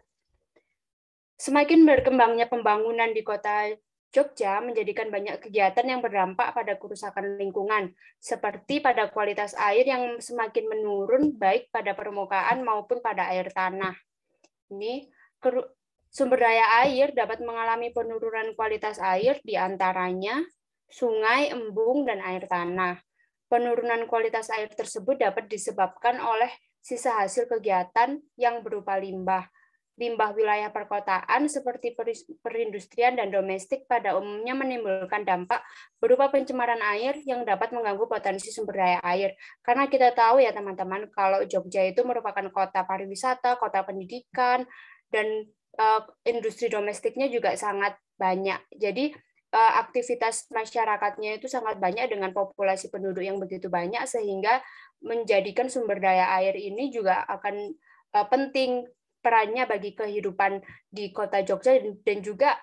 Semakin berkembangnya pembangunan di kota Jogja menjadikan banyak kegiatan yang berdampak pada kerusakan lingkungan, seperti pada kualitas air yang semakin menurun baik pada permukaan maupun pada air tanah. Ini sumber daya air dapat mengalami penurunan kualitas air, di antaranya sungai, embung, dan air tanah. Penurunan kualitas air tersebut dapat disebabkan oleh sisa hasil kegiatan yang berupa limbah. Limbah wilayah perkotaan seperti perindustrian dan domestik pada umumnya menimbulkan dampak berupa pencemaran air yang dapat mengganggu potensi sumber daya air. Karena kita tahu ya teman-teman, kalau Jogja itu merupakan kota pariwisata, kota pendidikan, dan industri domestiknya juga sangat banyak. Jadi aktivitas masyarakatnya itu sangat banyak dengan populasi penduduk yang begitu banyak, sehingga menjadikan sumber daya air ini juga akan penting perannya bagi kehidupan di kota Jogja, dan juga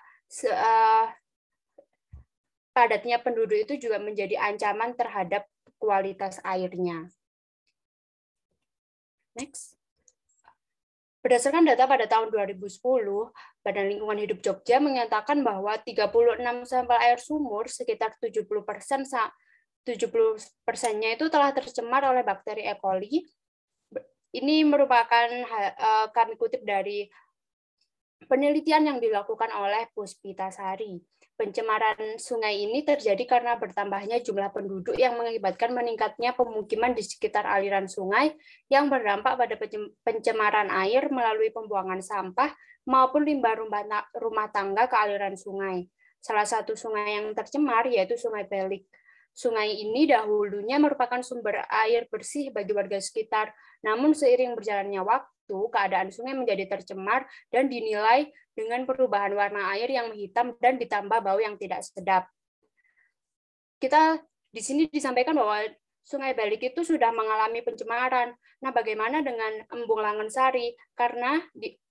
padatnya penduduk itu juga menjadi ancaman terhadap kualitas airnya. Next. Berdasarkan data pada tahun 2010, Badan Lingkungan Hidup Jogja menyatakan bahwa 36 sampel air sumur, sekitar 70%-nya itu telah tercemar oleh bakteri E. coli. Ini merupakan, kami kutip dari penelitian yang dilakukan oleh Puspitasari. Pencemaran sungai ini terjadi karena bertambahnya jumlah penduduk yang mengakibatkan meningkatnya pemukiman di sekitar aliran sungai yang berdampak pada pencemaran air melalui pembuangan sampah maupun limbah rumah tangga ke aliran sungai. Salah satu sungai yang tercemar yaitu Sungai Belik. Sungai ini dahulunya merupakan sumber air bersih bagi warga sekitar, namun seiring berjalannya waktu, keadaan sungai menjadi tercemar dan dinilai dengan perubahan warna air yang menghitam dan ditambah bau yang tidak sedap. Kita di sini disampaikan bahwa Sungai Belik itu sudah mengalami pencemaran. Nah, bagaimana dengan Embung Langensari? Karena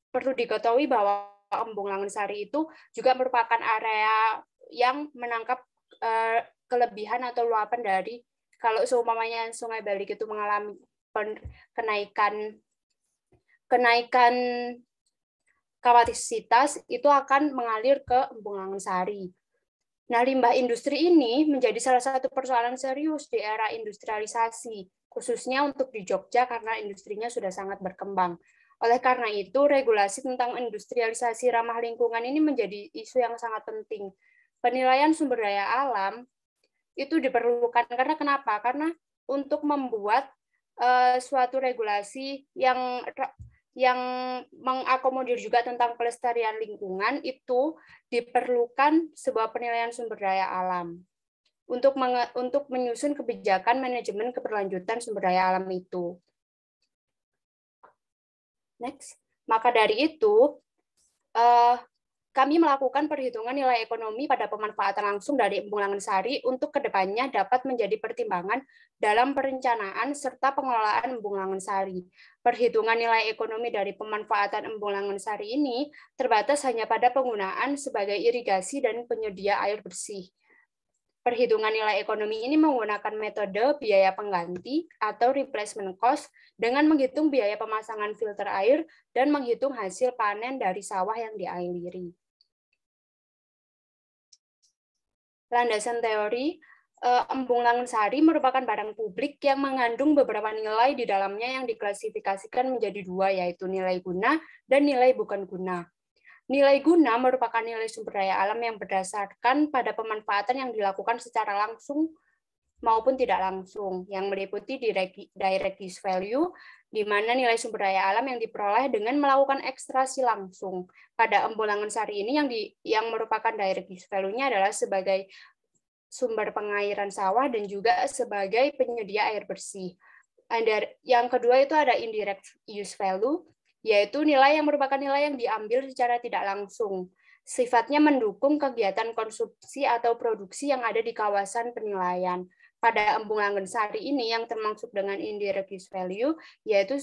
perlu diketahui bahwa Embung Langensari itu juga merupakan area yang menangkap kelebihan atau luapan dari, kalau seumpamanya Sungai Belik itu mengalami kenaikan kapasitas, itu akan mengalir ke Embung Langensari. Nah, limbah industri ini menjadi salah satu persoalan serius di era industrialisasi, khususnya untuk di Jogja karena industrinya sudah sangat berkembang. Oleh karena itu, regulasi tentang industrialisasi ramah lingkungan ini menjadi isu yang sangat penting. Penilaian sumber daya alam itu diperlukan karena kenapa? Karena untuk membuat suatu regulasi yang mengakomodir juga tentang pelestarian lingkungan, itu diperlukan sebuah penilaian sumber daya alam untuk menyusun kebijakan manajemen keberlanjutan sumber daya alam itu. Next. Maka dari itu, kami melakukan perhitungan nilai ekonomi pada pemanfaatan langsung dari Embung Langensari untuk kedepannya dapat menjadi pertimbangan dalam perencanaan serta pengelolaan Embung Langensari. Perhitungan nilai ekonomi dari pemanfaatan Embung Langensari ini terbatas hanya pada penggunaan sebagai irigasi dan penyedia air bersih. Perhitungan nilai ekonomi ini menggunakan metode biaya pengganti atau replacement cost dengan menghitung biaya pemasangan filter air dan menghitung hasil panen dari sawah yang diairi. Landasan teori, Embung Langensari merupakan barang publik yang mengandung beberapa nilai di dalamnya yang diklasifikasikan menjadi dua, yaitu nilai guna dan nilai bukan guna. Nilai guna merupakan nilai sumber daya alam yang berdasarkan pada pemanfaatan yang dilakukan secara langsung maupun tidak langsung, yang meliputi direct use value, di mana nilai sumber daya alam yang diperoleh dengan melakukan ekstraksi langsung. Pada Embung Langensari ini yang merupakan direct use value-nya adalah sebagai sumber pengairan sawah dan juga sebagai penyedia air bersih. Yang kedua itu ada indirect use value, yaitu nilai yang merupakan nilai yang diambil secara tidak langsung. Sifatnya mendukung kegiatan konsumsi atau produksi yang ada di kawasan penilaian. Pada Embung Langensari ini yang termasuk dengan indirect use value, yaitu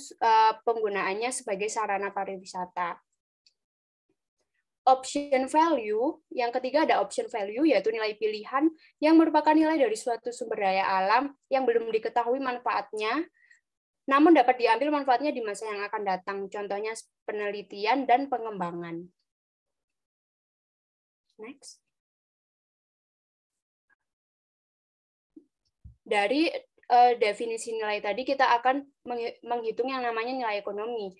penggunaannya sebagai sarana pariwisata. Option value, yang ketiga ada option value, yaitu nilai pilihan yang merupakan nilai dari suatu sumber daya alam yang belum diketahui manfaatnya, namun dapat diambil manfaatnya di masa yang akan datang, contohnya penelitian dan pengembangan. Next. Dari definisi nilai tadi, kita akan menghitung yang namanya nilai ekonomi.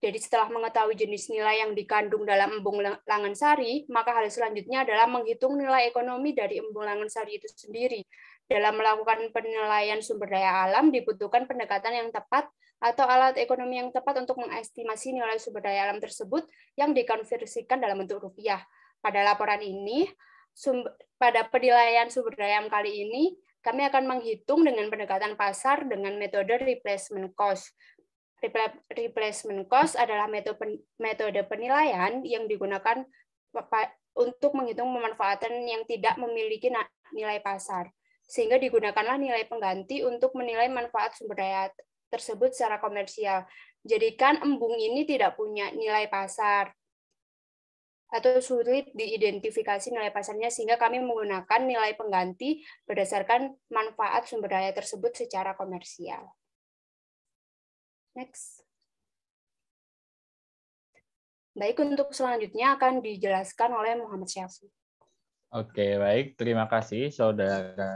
Jadi setelah mengetahui jenis nilai yang dikandung dalam Embung Langensari, maka hal selanjutnya adalah menghitung nilai ekonomi dari Embung Langensari itu sendiri. Dalam melakukan penilaian sumber daya alam, dibutuhkan pendekatan yang tepat atau alat ekonomi yang tepat untuk mengestimasi nilai sumber daya alam tersebut yang dikonversikan dalam bentuk rupiah. Pada laporan ini, pada penilaian sumber daya alam kali ini, kami akan menghitung dengan pendekatan pasar dengan metode replacement cost. Replacement cost adalah metode penilaian yang digunakan untuk menghitung pemanfaatan yang tidak memiliki nilai pasar, sehingga digunakanlah nilai pengganti untuk menilai manfaat sumber daya tersebut secara komersial. Jadikan embung ini tidak punya nilai pasar atau sulit diidentifikasi nilai pasarnya, sehingga kami menggunakan nilai pengganti berdasarkan manfaat sumber daya tersebut secara komersial. Next. Baik, untuk selanjutnya akan dijelaskan oleh Muhammad Syafi. Oke, baik. Terima kasih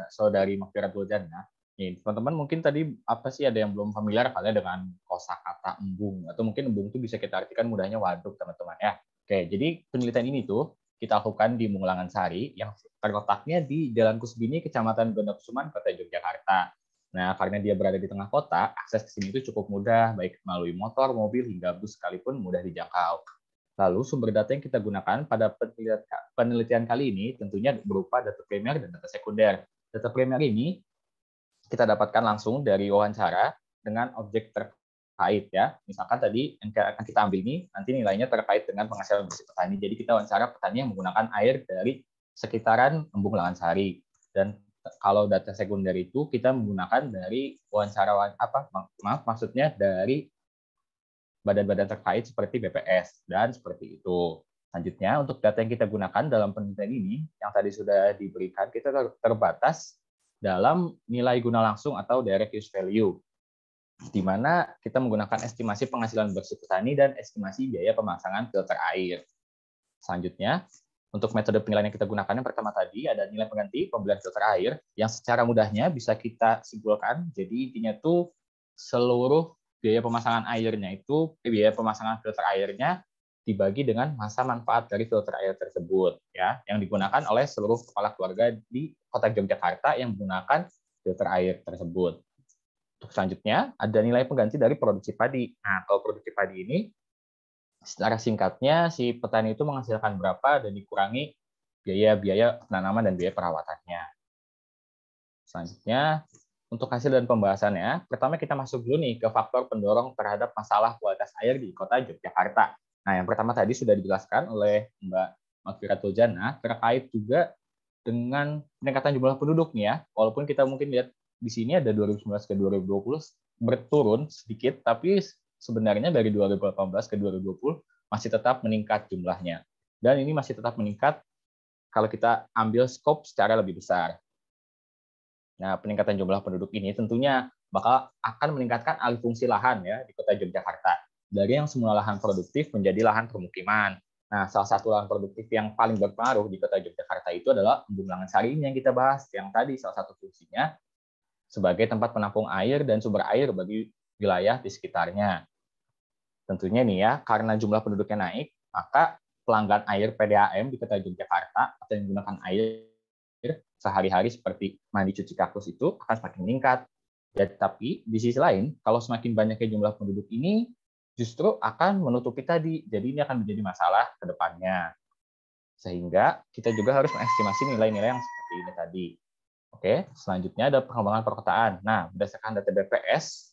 saudari Mahfiratul Jannah. Nih, teman-teman mungkin tadi apa sih ada yang belum familiar kalian dengan kosakata embung, atau mungkin embung itu bisa kita artikan mudahnya waduk, teman-teman ya. Oke, jadi penelitian ini tuh kita lakukan di Embung Langansari yang terletaknya di Jalan Kusbini, Kecamatan Gondokusuman, Kota Yogyakarta. Nah, karena dia berada di tengah kota, akses ke sini itu cukup mudah, baik melalui motor, mobil, hingga bus sekalipun mudah dijangkau. Lalu sumber data yang kita gunakan pada penelitian kali ini tentunya berupa data primer dan data sekunder. Data primer ini kita dapatkan langsung dari wawancara dengan objek terkait ya. Misalkan tadi yang akan kita ambil ini nanti nilainya terkait dengan penghasilan bersih petani. Jadi kita wawancara petani yang menggunakan air dari sekitaran Embung Langansari. Dan kalau data sekunder itu kita menggunakan dari maksudnya dari badan-badan terkait seperti BPS dan seperti itu. Selanjutnya, untuk data yang kita gunakan dalam penelitian ini, yang tadi sudah diberikan, kita terbatas dalam nilai guna langsung atau direct use value, di mana kita menggunakan estimasi penghasilan bersih petani dan estimasi biaya pemasangan filter air. Selanjutnya, untuk metode penilaian yang kita gunakan yang pertama tadi ada nilai pengganti pembelian filter air, yang secara mudahnya bisa kita simpulkan, jadi intinya tuh seluruh biaya pemasangan filter airnya dibagi dengan masa manfaat dari filter air tersebut ya, yang digunakan oleh seluruh kepala keluarga di Kota Yogyakarta yang menggunakan filter air tersebut. Untuk selanjutnya ada nilai pengganti dari produksi padi. Nah, kalau produksi padi ini secara singkatnya si petani itu menghasilkan berapa dan dikurangi biaya penanaman dan biaya perawatannya. Selanjutnya untuk hasil dan pembahasannya, pertama kita masuk dulu nih ke faktor pendorong terhadap masalah kualitas air di Kota Yogyakarta. Nah, yang pertama tadi sudah dijelaskan oleh Mbak Magfiratul Jannah terkait juga dengan peningkatan jumlah penduduk nih ya. Walaupun kita mungkin lihat di sini ada 2019 ke 2020 berturun sedikit, tapi sebenarnya dari 2018 ke 2020 masih tetap meningkat jumlahnya. Dan ini masih tetap meningkat kalau kita ambil skop secara lebih besar. Nah, peningkatan jumlah penduduk ini tentunya bakal akan meningkatkan alih fungsi lahan ya di Kota Yogyakarta. Dari yang semula lahan produktif menjadi lahan permukiman. Nah, salah satu lahan produktif yang paling berpengaruh di Kota Yogyakarta itu adalah Embung Langansari ini yang kita bahas. Yang tadi salah satu fungsinya sebagai tempat penampung air dan sumber air bagi wilayah di sekitarnya. Tentunya nih ya, karena jumlah penduduknya naik, maka pelanggan air PDAM di Kota Yogyakarta atau yang menggunakan air sehari-hari seperti mandi cuci kakus itu akan semakin meningkat. Ya, tapi di sisi lain, kalau semakin banyaknya jumlah penduduk ini justru akan menutupi tadi. Jadi ini akan menjadi masalah ke depannya. Sehingga kita juga harus mengestimasi nilai-nilai yang seperti ini tadi. Oke, selanjutnya ada pengembangan perkotaan. Nah, berdasarkan data BPS,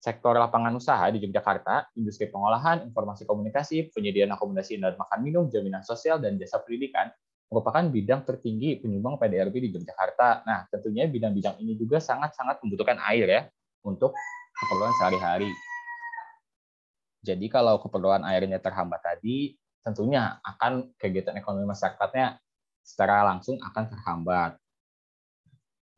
sektor lapangan usaha di Yogyakarta, industri pengolahan, informasi komunikasi, penyediaan akomodasi dan makan minum, jaminan sosial, dan jasa pendidikan merupakan bidang tertinggi penyumbang PDRB di Yogyakarta. Nah, tentunya bidang-bidang ini juga sangat-sangat membutuhkan air ya untuk keperluan sehari-hari. Jadi kalau keperluan airnya terhambat tadi, tentunya akan kegiatan ekonomi masyarakatnya secara langsung akan terhambat.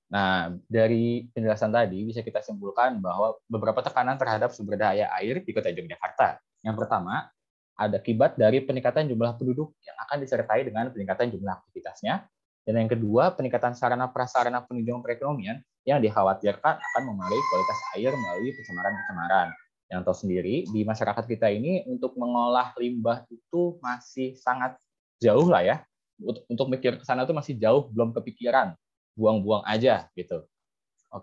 Nah, dari penjelasan tadi bisa kita simpulkan bahwa beberapa tekanan terhadap sumber daya air di Kota Yogyakarta. Yang pertama, ada akibat dari peningkatan jumlah penduduk yang akan disertai dengan peningkatan jumlah aktivitasnya. Dan yang kedua, peningkatan sarana-prasarana penunjang perekonomian yang dikhawatirkan akan memengaruhi kualitas air melalui pencemaran-pencemaran. Yang tahu sendiri, di masyarakat kita ini untuk mengolah limbah itu masih sangat jauh lah ya. Untuk mikir ke sana itu masih jauh, belum kepikiran. Buang-buang aja gitu.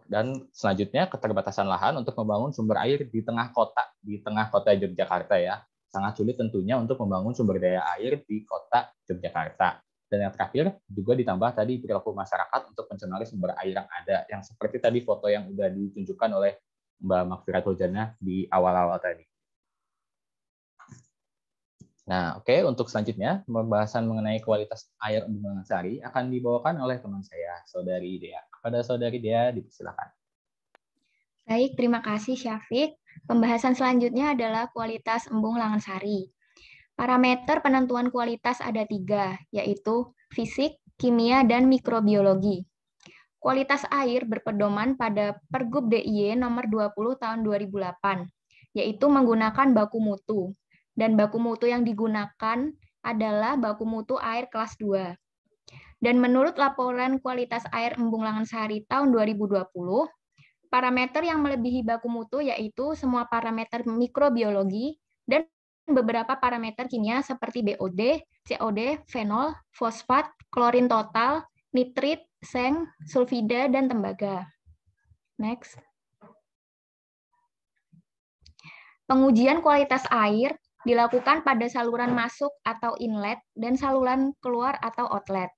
Dan selanjutnya, keterbatasan lahan untuk membangun sumber air di tengah kota Yogyakarta ya. Sangat sulit tentunya untuk membangun sumber daya air di Kota Yogyakarta. Dan yang terakhir, juga ditambah tadi perilaku masyarakat untuk mencemari sumber air yang ada, yang seperti tadi foto yang sudah ditunjukkan oleh Mbak Magfiratul Jannah di awal-awal tadi. Nah, oke, untuk selanjutnya, pembahasan mengenai kualitas air Embung Langansari akan dibawakan oleh teman saya, Saudari Dea. Kepada Saudari Dea, dipersilakan. Baik, terima kasih Syafiq. Pembahasan selanjutnya adalah kualitas Embung Langansari. Parameter penentuan kualitas ada 3, yaitu fisik, kimia, dan mikrobiologi. Kualitas air berpedoman pada Pergub DIY nomor 20 tahun 2008, yaitu menggunakan baku mutu. Dan baku mutu yang digunakan adalah baku mutu air kelas 2. Dan menurut laporan kualitas air Embung Langansari tahun 2020, parameter yang melebihi baku mutu yaitu semua parameter mikrobiologi dan beberapa parameter kimia seperti BOD, COD, fenol, fosfat, klorin total, nitrit, seng, sulfida, dan tembaga. Next. Pengujian kualitas air dilakukan pada saluran masuk atau inlet dan saluran keluar atau outlet.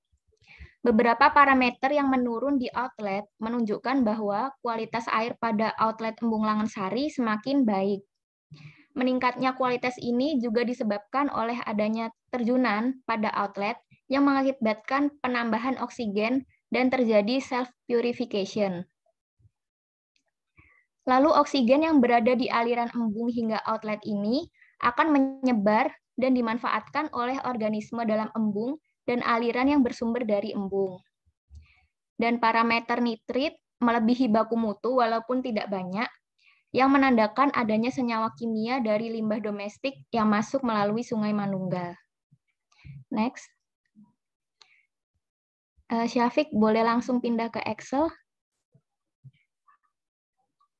Beberapa parameter yang menurun di outlet menunjukkan bahwa kualitas air pada outlet Embung Langensari semakin baik. Meningkatnya kualitas ini juga disebabkan oleh adanya terjunan pada outlet yang mengakibatkan penambahan oksigen dan terjadi self-purification. Lalu oksigen yang berada di aliran embung hingga outlet ini akan menyebar dan dimanfaatkan oleh organisme dalam embung dan aliran yang bersumber dari embung. Dan parameter nitrit melebihi baku mutu walaupun tidak banyak, yang menandakan adanya senyawa kimia dari limbah domestik yang masuk melalui Sungai Manunggal. Next. Syafiq, boleh langsung pindah ke Excel?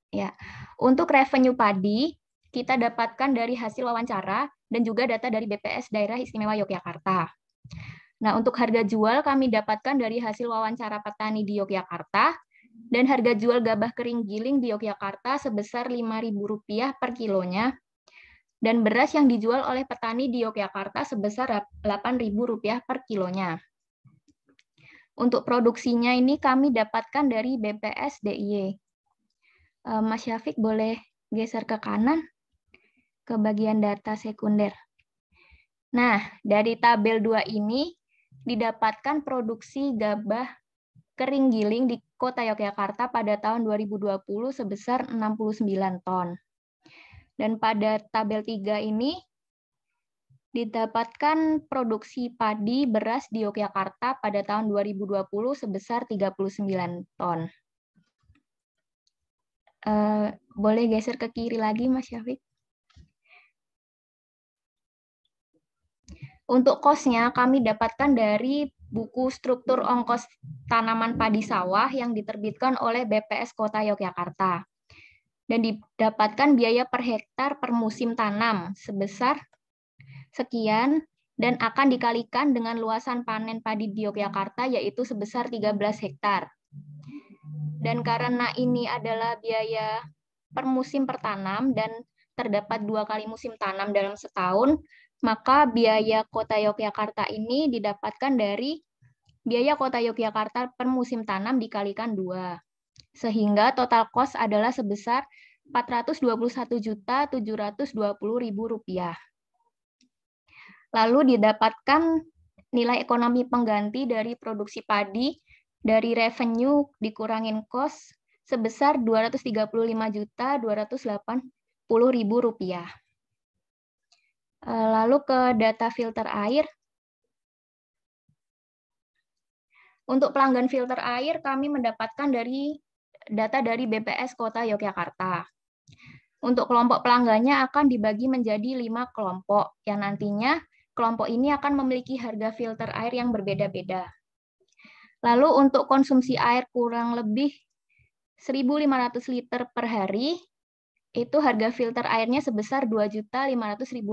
Ya, untuk revenue padi, kita dapatkan dari hasil wawancara dan juga data dari BPS Daerah Istimewa Yogyakarta. Nah, untuk harga jual kami dapatkan dari hasil wawancara petani di Yogyakarta, dan harga jual gabah kering giling di Yogyakarta sebesar Rp5.000 per kilonya, dan beras yang dijual oleh petani di Yogyakarta sebesar Rp8.000 per kilonya. Untuk produksinya ini kami dapatkan dari BPS DIY. Mas Syafiq boleh geser ke kanan, ke bagian data sekunder. Nah, dari tabel 2 ini didapatkan produksi gabah kering giling di Kota Yogyakarta pada tahun 2020 sebesar 69 ton. Dan pada tabel 3 ini didapatkan produksi padi beras di Yogyakarta pada tahun 2020 sebesar 39 ton. Boleh geser ke kiri lagi, Mas Syafiq? Untuk cost-nya kami dapatkan dari buku struktur ongkos tanaman padi sawah yang diterbitkan oleh BPS Kota Yogyakarta. Dan didapatkan biaya per hektar per musim tanam sebesar sekian dan akan dikalikan dengan luasan panen padi di Yogyakarta yaitu sebesar 13 hektar. Dan karena ini adalah biaya per musim per tanam dan terdapat 2 kali musim tanam dalam setahun, maka biaya Kota Yogyakarta ini didapatkan dari biaya Kota Yogyakarta per musim tanam dikalikan 2. Sehingga total cost adalah sebesar Rp421.720.000. Lalu didapatkan nilai ekonomi pengganti dari produksi padi dari revenue dikurangin cost sebesar Rp235.280.000. Lalu ke data filter air. Untuk pelanggan filter air kami mendapatkan dari data dari BPS Kota Yogyakarta. Untuk kelompok pelanggannya akan dibagi menjadi 5 kelompok yang nantinya kelompok ini akan memiliki harga filter air yang berbeda-beda. Lalu untuk konsumsi air kurang lebih 1.500 liter per hari, itu harga filter airnya sebesar Rp2.500.000.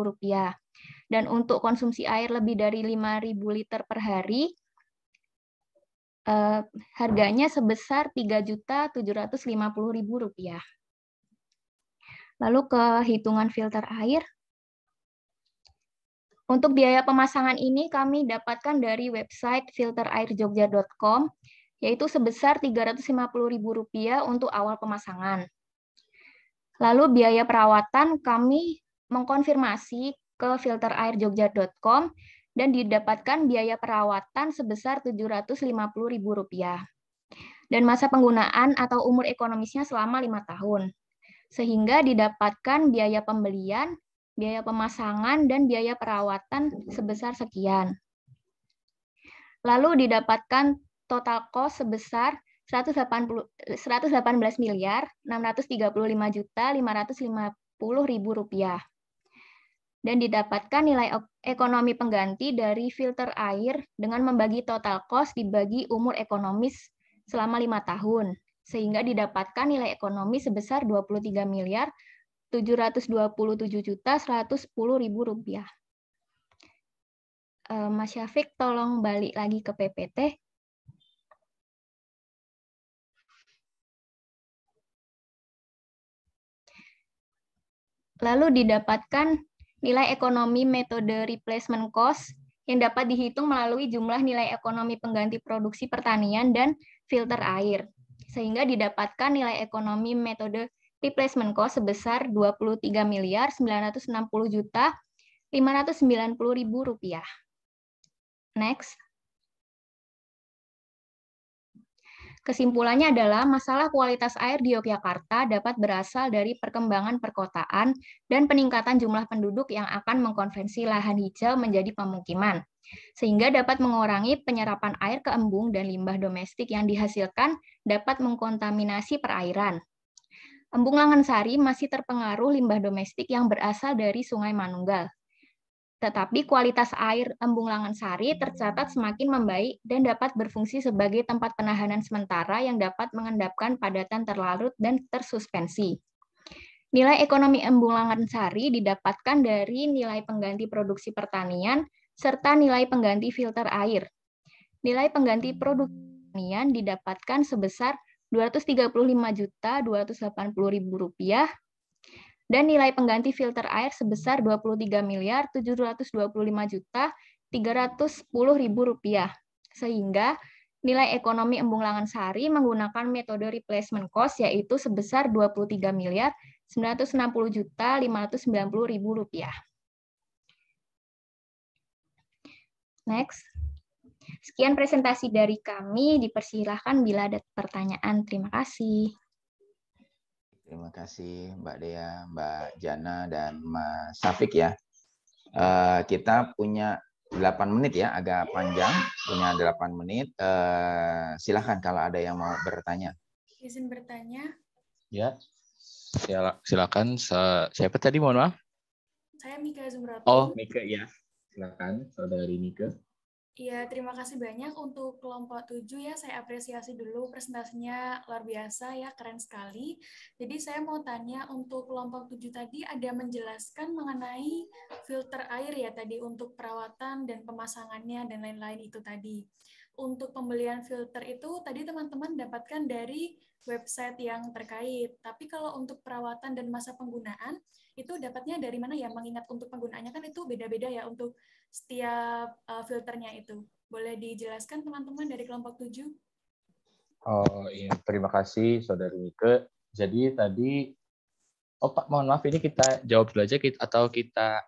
Dan untuk konsumsi air lebih dari 5.000 liter per hari, harganya sebesar Rp3.750.000. Lalu ke hitungan filter air. Untuk biaya pemasangan ini kami dapatkan dari website filterairjogja.com, yaitu sebesar Rp350.000 untuk awal pemasangan. Lalu biaya perawatan kami mengkonfirmasi ke filterairjogja.com dan didapatkan biaya perawatan sebesar Rp750.000. Dan masa penggunaan atau umur ekonomisnya selama 5 tahun. Sehingga didapatkan biaya pembelian, biaya pemasangan, dan biaya perawatan sebesar sekian. Lalu didapatkan total cost sebesar Rp118.635.550.000. Dan didapatkan nilai ekonomi pengganti dari filter air dengan membagi total cost dibagi umur ekonomis selama 5 tahun. Sehingga didapatkan nilai ekonomi sebesar Rp727.110.000. Mas Syafiq, tolong balik lagi ke PPT. Lalu didapatkan nilai ekonomi metode replacement cost yang dapat dihitung melalui jumlah nilai ekonomi pengganti produksi pertanian dan filter air. Sehingga didapatkan nilai ekonomi metode replacement cost sebesar Rp23.960.590.000. Next. Kesimpulannya adalah masalah kualitas air di Yogyakarta dapat berasal dari perkembangan perkotaan dan peningkatan jumlah penduduk yang akan mengkonversi lahan hijau menjadi pemukiman, sehingga dapat mengurangi penyerapan air ke embung dan limbah domestik yang dihasilkan dapat mengkontaminasi perairan. Embung Langansari masih terpengaruh limbah domestik yang berasal dari Sungai Manunggal. Tetapi kualitas air Embung Langansari tercatat semakin membaik dan dapat berfungsi sebagai tempat penahanan sementara yang dapat mengendapkan padatan terlarut dan tersuspensi. Nilai ekonomi Embung Langansari didapatkan dari nilai pengganti produksi pertanian serta nilai pengganti filter air. Nilai pengganti produksi pertanian didapatkan sebesar Rp235.280.000 dan nilai pengganti filter air sebesar Rp23.725.310.000, sehingga nilai ekonomi Embung Langansari menggunakan metode replacement cost yaitu sebesar Rp23.960.590.000. Next. Sekian presentasi dari kami, dipersilahkan bila ada pertanyaan. Terima kasih. Terima kasih Mbak Dea, Mbak Jana, dan Mas Syafiq ya. Kita punya 8 menit ya, agak panjang, punya 8 menit. Silahkan kalau ada yang mau bertanya. Izin bertanya. Ya, silakan. Siapa tadi, mohon maaf? Saya Mika Zumratul. Oh, Mika ya. Silakan, saudari Mika. Iya, terima kasih banyak untuk kelompok 7 ya. Saya apresiasi dulu presentasinya luar biasa ya, keren sekali. Jadi saya mau tanya untuk kelompok 7 tadi ada menjelaskan mengenai filter air ya tadi untuk perawatan dan pemasangannya dan lain-lain itu tadi. Untuk pembelian filter itu tadi teman-teman dapatkan dari website yang terkait. Tapi kalau untuk perawatan dan masa penggunaan itu dapatnya dari mana ya? Mengingat untuk penggunaannya kan itu beda-beda ya untuk setiap filternya itu. Boleh dijelaskan teman-teman dari kelompok 7? Oh iya, terima kasih Saudari Mika. Jadi tadi, Pak, mohon maaf ini kita jawab dulu aja atau kita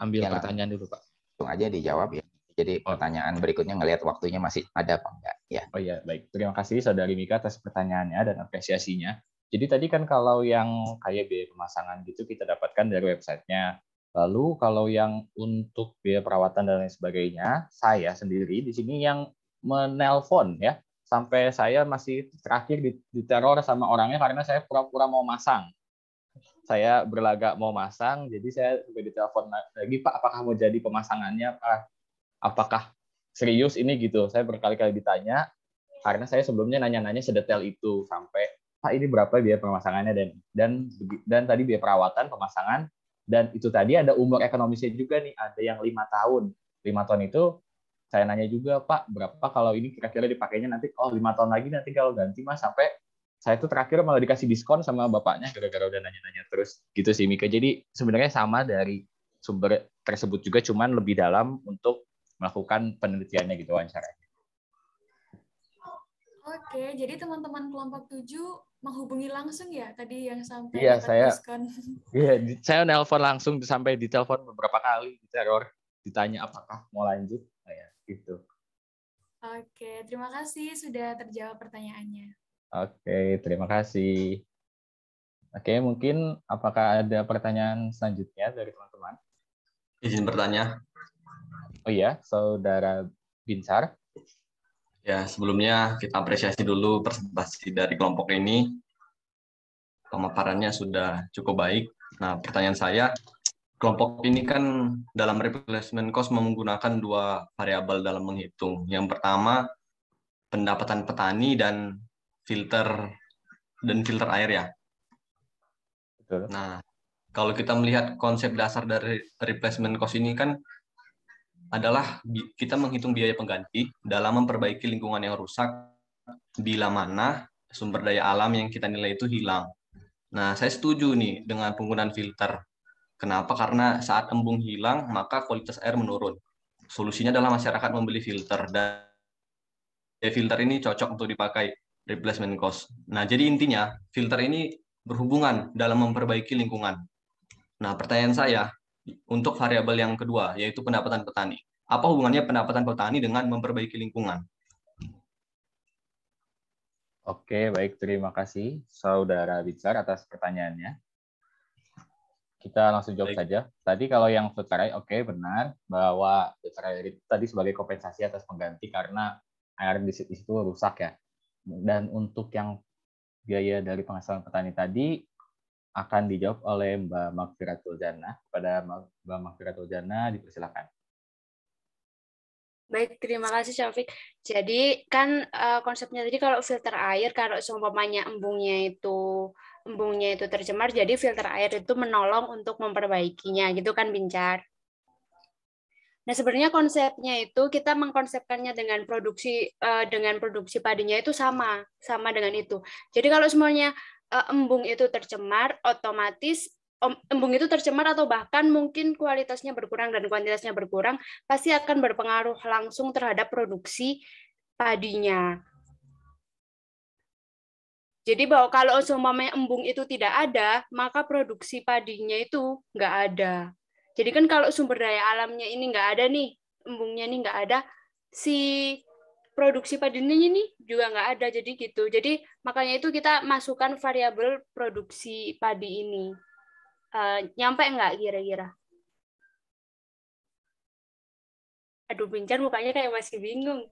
ambil pertanyaan dulu, Pak? Langsung aja dijawab ya. Jadi pertanyaan berikutnya ngelihat waktunya masih ada apa enggak ya. Oh iya, baik. Terima kasih Saudari Mika atas pertanyaannya dan apresiasinya. Jadi tadi kan kalau yang kayak biaya pemasangan gitu kita dapatkan dari websitenya. Lalu kalau yang untuk biaya perawatan dan lain sebagainya, saya sendiri di sini yang menelpon ya, sampai saya masih terakhir diteror sama orangnya karena saya pura-pura mau masang. Saya berlagak mau masang, jadi saya sampai ditelepon lagi, Pak, apakah mau jadi pemasangannya, Pak? Apakah serius ini gitu? Saya berkali-kali ditanya, karena saya sebelumnya nanya-nanya sedetail itu, sampai, Pak, ini berapa biaya pemasangannya, dan tadi biaya perawatan, pemasangan, dan itu tadi ada umur ekonomisnya juga nih, ada yang 5 tahun. 5 tahun itu saya nanya juga, Pak, berapa kalau ini kira-kira dipakainya nanti, 5 tahun lagi nanti kalau ganti, Mas, sampai saya tuh terakhir malah dikasih diskon sama bapaknya gara-gara udah nanya-nanya terus gitu sih, Mika. Jadi sebenarnya sama dari sumber tersebut juga, cuman lebih dalam untuk melakukan penelitiannya gitu, wawancaranya. Oke, jadi teman-teman kelompok 7 menghubungi langsung ya tadi yang sampai diskon. Iya, saya nelpon langsung sampai ditelepon beberapa kali, diteror, ditanya apakah mau lanjut, kayak gitu. Oke, terima kasih sudah terjawab pertanyaannya. Oke, terima kasih. Oke, mungkin apakah ada pertanyaan selanjutnya dari teman-teman? Izin bertanya. Oh iya, Saudara Binsar. Ya, sebelumnya kita apresiasi dulu presentasi dari kelompok ini. Pemaparannya sudah cukup baik. Nah, pertanyaan saya, kelompok ini kan dalam replacement cost menggunakan 2 variabel dalam menghitung. Yang pertama, pendapatan petani dan filter air ya. Betul. Nah, kalau kita melihat konsep dasar dari replacement cost ini kan adalah kita menghitung biaya pengganti dalam memperbaiki lingkungan yang rusak bila mana sumber daya alam yang kita nilai itu hilang. Nah, saya setuju nih dengan penggunaan filter. Kenapa? Karena saat embung hilang, maka kualitas air menurun. Solusinya adalah masyarakat membeli filter, dan filter ini cocok untuk dipakai replacement cost. Nah, jadi intinya filter ini berhubungan dalam memperbaiki lingkungan. Nah, pertanyaan saya untuk variabel yang kedua, yaitu pendapatan petani. Apa hubungannya pendapatan petani dengan memperbaiki lingkungan? Oke, baik. Terima kasih, Saudara Bicar, atas pertanyaannya. Kita langsung jawab saja. Tadi kalau yang filter air, oke, benar bahwa filter air itu tadi sebagai kompensasi atas pengganti karena air di situ rusak ya. Dan untuk yang biaya dari penghasilan petani tadi akan dijawab oleh Mbak Magfiratul Jannah. Kepada Mbak Magfiratul Jannah, dipersilakan. Baik, terima kasih Syafiq. Jadi kan konsepnya tadi kalau filter air, kalau seumpamanya embungnya itu tercemar, jadi filter air itu menolong untuk memperbaikinya, gitu kan Bincar? Nah, sebenarnya konsepnya itu kita mengkonsepkannya dengan produksi padinya itu sama dengan itu. Jadi kalau semuanya embung itu tercemar, otomatis embung itu tercemar atau bahkan mungkin kualitasnya berkurang dan kuantitasnya berkurang, pasti akan berpengaruh langsung terhadap produksi padinya. Jadi bahwa kalau seumpamanya embung itu tidak ada, maka produksi padinya itu nggak ada. Jadi kan kalau sumber daya alamnya ini nggak ada nih, embungnya ini nggak ada, si produksi padinya ini juga nggak ada, jadi gitu. Jadi makanya itu kita masukkan variabel produksi padi ini. Nyampe nggak kira-kira? Aduh, Bincar mukanya kayak masih bingung.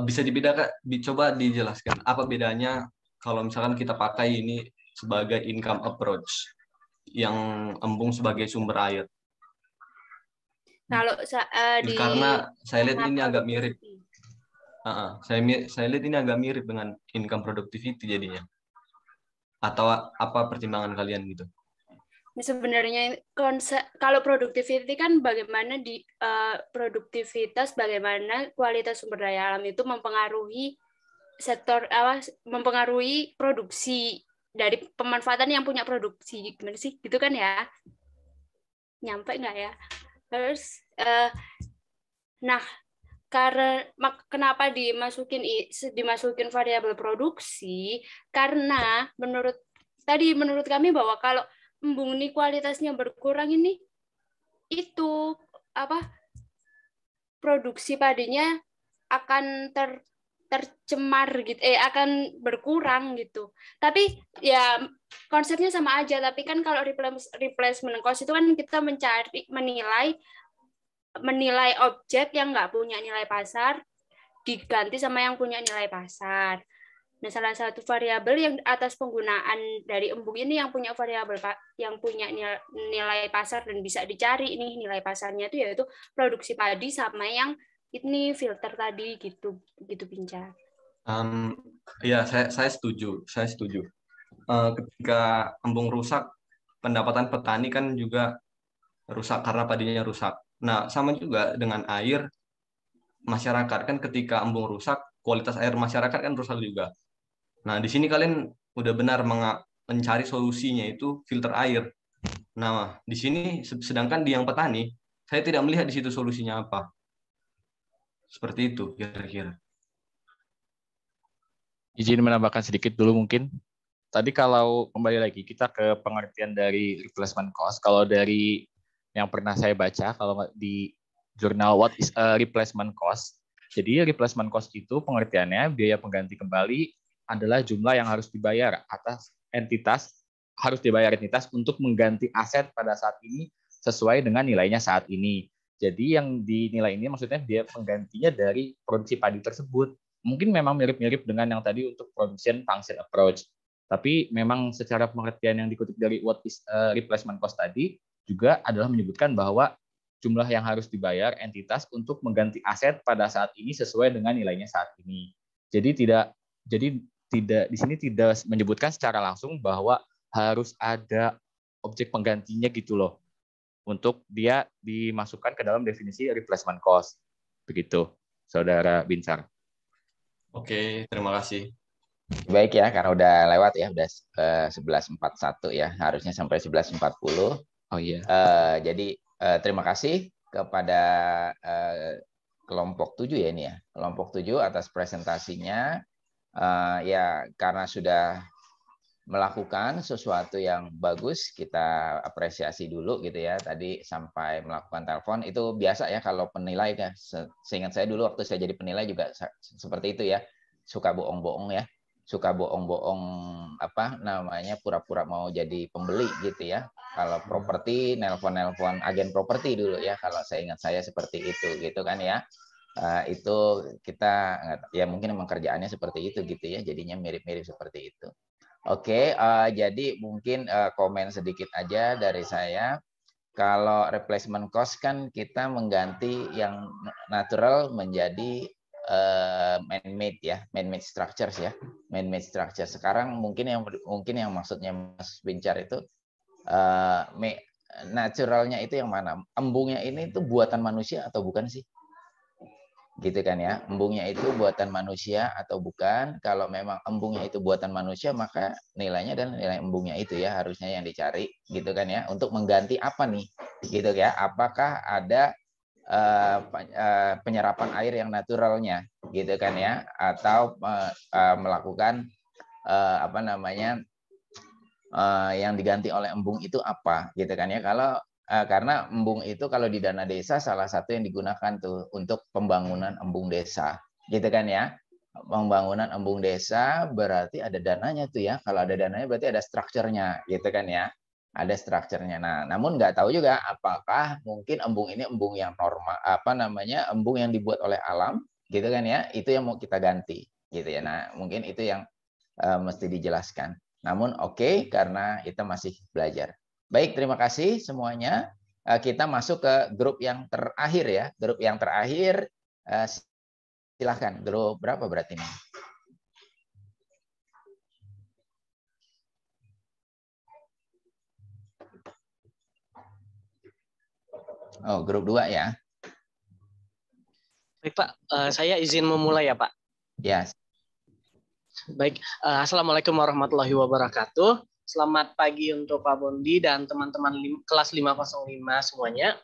Bisa dibedakan, coba dijelaskan apa bedanya kalau misalkan kita pakai ini sebagai income approach yang embung sebagai sumber air. Kalau karena saya lihat ini agak mirip. Saya lihat ini agak mirip dengan income productivity jadinya. Atau apa pertimbangan kalian gitu? Sebenarnya konsep kalau productivity kan bagaimana di produktivitas, bagaimana kualitas sumber daya alam itu mempengaruhi mempengaruhi produksi dari pemanfaatan yang punya produksi, gimana sih? Gitu kan ya? Nyampe nggak ya? Terus, nah, kenapa dimasukin variabel produksi? Karena menurut kami bahwa kalau embung ini kualitasnya berkurang ini, itu produksi padinya akan tercemar gitu, akan berkurang gitu. Tapi ya konsepnya sama aja. Tapi kan kalau replacement cost itu kan kita menilai objek yang nggak punya nilai pasar diganti sama yang punya nilai pasar. Nah, salah satu variabel yang atas penggunaan dari embung ini yang punya variabel yang punya nilai pasar dan bisa dicari ini nilai pasarnya itu yaitu produksi padi sama yang ini filter tadi gitu Bincar. Ya, saya setuju. Ketika embung rusak, pendapatan petani kan juga rusak karena padinya rusak. Nah, sama juga dengan air masyarakat kan ketika embung rusak, kualitas air masyarakat kan rusak juga. Nah, di sini kalian udah benar mencari solusinya itu filter air. Nah, di sini sedangkan di yang petani, saya tidak melihat di situ solusinya apa. Seperti itu kira-kira. Izin menambahkan sedikit dulu mungkin. Tadi kalau kembali lagi kita ke pengertian dari replacement cost, kalau dari yang pernah saya baca kalau di jurnal What is a Replacement Cost. Jadi replacement cost itu pengertiannya biaya pengganti kembali adalah jumlah yang harus dibayar entitas untuk mengganti aset pada saat ini sesuai dengan nilainya saat ini. Jadi yang dinilai ini maksudnya biaya penggantinya dari produksi padi tersebut. Mungkin memang mirip-mirip dengan yang tadi untuk production function approach. Tapi memang secara pengertian yang dikutip dari What is a Replacement Cost tadi juga adalah menyebutkan bahwa jumlah yang harus dibayar entitas untuk mengganti aset pada saat ini sesuai dengan nilainya saat ini. Jadi di sini tidak menyebutkan secara langsung bahwa harus ada objek penggantinya gitu loh, untuk dia dimasukkan ke dalam definisi replacement cost. Begitu, Saudara Binsar. Oke, terima kasih. Baik ya, karena udah lewat ya, udah 11.41 ya, harusnya sampai 11.40. Oh iya. Jadi terima kasih kepada kelompok 7 ya ini ya, kelompok 7 atas presentasinya. Ya karena sudah melakukan sesuatu yang bagus, kita apresiasi dulu gitu ya. Tadi sampai melakukan telepon itu biasa ya kalau penilai ya. Seingat saya dulu waktu saya jadi penilai juga seperti itu ya, suka bohong-bohong ya, suka bohong-bohong apa namanya, pura-pura mau jadi pembeli gitu ya. Kalau properti nelpon-nelpon agen properti dulu ya, kalau saya ingat saya seperti itu gitu kan ya. Itu kita ya mungkin emang kerjaannya seperti itu gitu ya, jadinya mirip-mirip seperti itu. Oke, jadi mungkin komen sedikit aja dari saya. Kalau replacement cost kan kita mengganti yang natural menjadi man-made ya, man-made structures ya, man-made structure. Sekarang mungkin yang maksudnya Mas Bincar itu naturalnya itu yang mana? Embungnya ini itu buatan manusia atau bukan sih? Gitu kan ya, embungnya itu buatan manusia atau bukan. Kalau memang embungnya itu buatan manusia, maka nilainya dan nilai embungnya itu ya harusnya yang dicari gitu kan ya, untuk mengganti apa nih gitu ya, apakah ada penyerapan air yang naturalnya gitu kan ya, atau melakukan apa namanya yang diganti oleh embung itu apa gitu kan ya. Kalau karena embung itu kalau di dana desa salah satu yang digunakan tuh untuk pembangunan embung desa gitu kan ya. Pembangunan embung desa berarti ada dananya tuh ya. Kalau ada dananya berarti ada strukturnya gitu kan ya. Ada strukturnya. Nah, namun nggak tahu juga apakah mungkin embung ini embung yang normal, apa namanya, embung yang dibuat oleh alam gitu kan ya. Itu yang mau kita ganti gitu ya. Nah, mungkin itu yang mesti dijelaskan. Namun oke, karena kita masih belajar. Baik, terima kasih semuanya. Kita masuk ke grup yang terakhir ya. Grup yang terakhir, silahkan. Grup berapa berarti ini? Oh, grup 2 ya. Baik Pak, saya izin memulai ya Pak. Ya. Baik, Assalamualaikum warahmatullahi wabarakatuh. Selamat pagi untuk Pak Bondi dan teman-teman kelas 505 semuanya.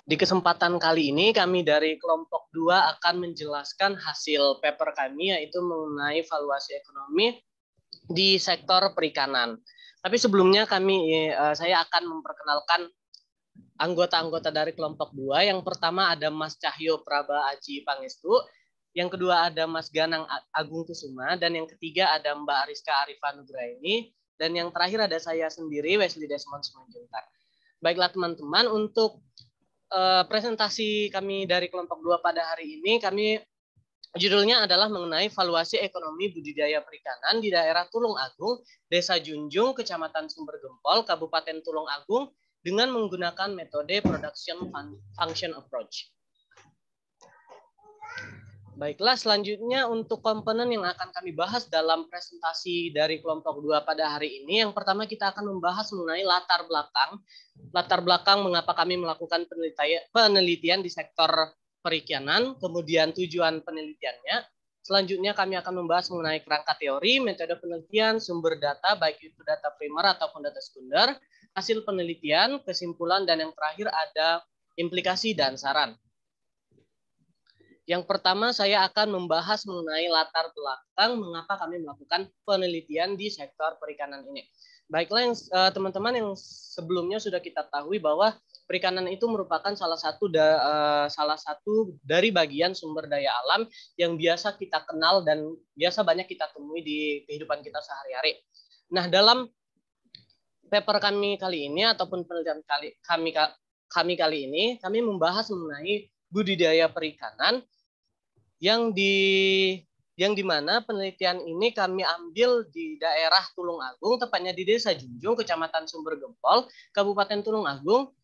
Di kesempatan kali ini kami dari kelompok 2 akan menjelaskan hasil paper kami, yaitu mengenai valuasi ekonomi di sektor perikanan. Tapi sebelumnya saya akan memperkenalkan anggota-anggota dari kelompok 2. Yang pertama ada Mas Cahyo Praba Aji Pangestu. Yang kedua ada Mas Ganang Agung Kusuma, dan yang ketiga ada Mbak Ariska Arifah Nugraini, dan yang terakhir ada saya sendiri, Wesley Desmond Simanjuntak. Baiklah teman-teman, untuk presentasi kami dari kelompok 2 pada hari ini, judulnya adalah mengenai valuasi ekonomi budidaya perikanan di daerah Tulung Agung, Desa Junjung, Kecamatan Sumber Gempol, Kabupaten Tulung Agung, dengan menggunakan metode Production Function Approach. Baiklah, selanjutnya untuk komponen yang akan kami bahas dalam presentasi dari kelompok 2 pada hari ini. Yang pertama kita akan membahas mengenai latar belakang. Latar belakang mengapa kami melakukan penelitian di sektor perikanan, kemudian tujuan penelitiannya. Selanjutnya kami akan membahas mengenai kerangka teori, metode penelitian, sumber data, baik itu data primer ataupun data sekunder, hasil penelitian, kesimpulan, dan yang terakhir ada implikasi dan saran. Yang pertama saya akan membahas mengenai latar belakang mengapa kami melakukan penelitian di sektor perikanan ini. Baiklah, teman-teman yang sebelumnya sudah kita ketahui bahwa perikanan itu merupakan salah satu dari bagian sumber daya alam yang biasa kita kenal dan biasa banyak kita temui di kehidupan kita sehari-hari. Nah, dalam paper kami kali ini ataupun penelitian kami kali ini, kami membahas mengenai budidaya perikanan yang di mana penelitian ini kami ambil di daerah Tulung Agung, tepatnya di Desa Junjung, Kecamatan Sumber Gempol, Kabupaten Tulung Agung.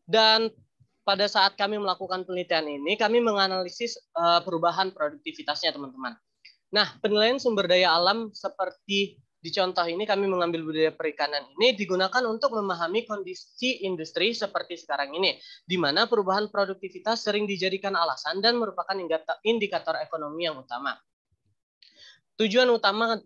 Dan pada saat kami melakukan penelitian ini, kami menganalisis perubahan produktivitasnya, teman-teman. Nah, penilaian sumber daya alam seperti di contoh ini kami mengambil budidaya perikanan ini digunakan untuk memahami kondisi industri seperti sekarang ini, di mana perubahan produktivitas sering dijadikan alasan dan merupakan indikator ekonomi yang utama. Tujuan utama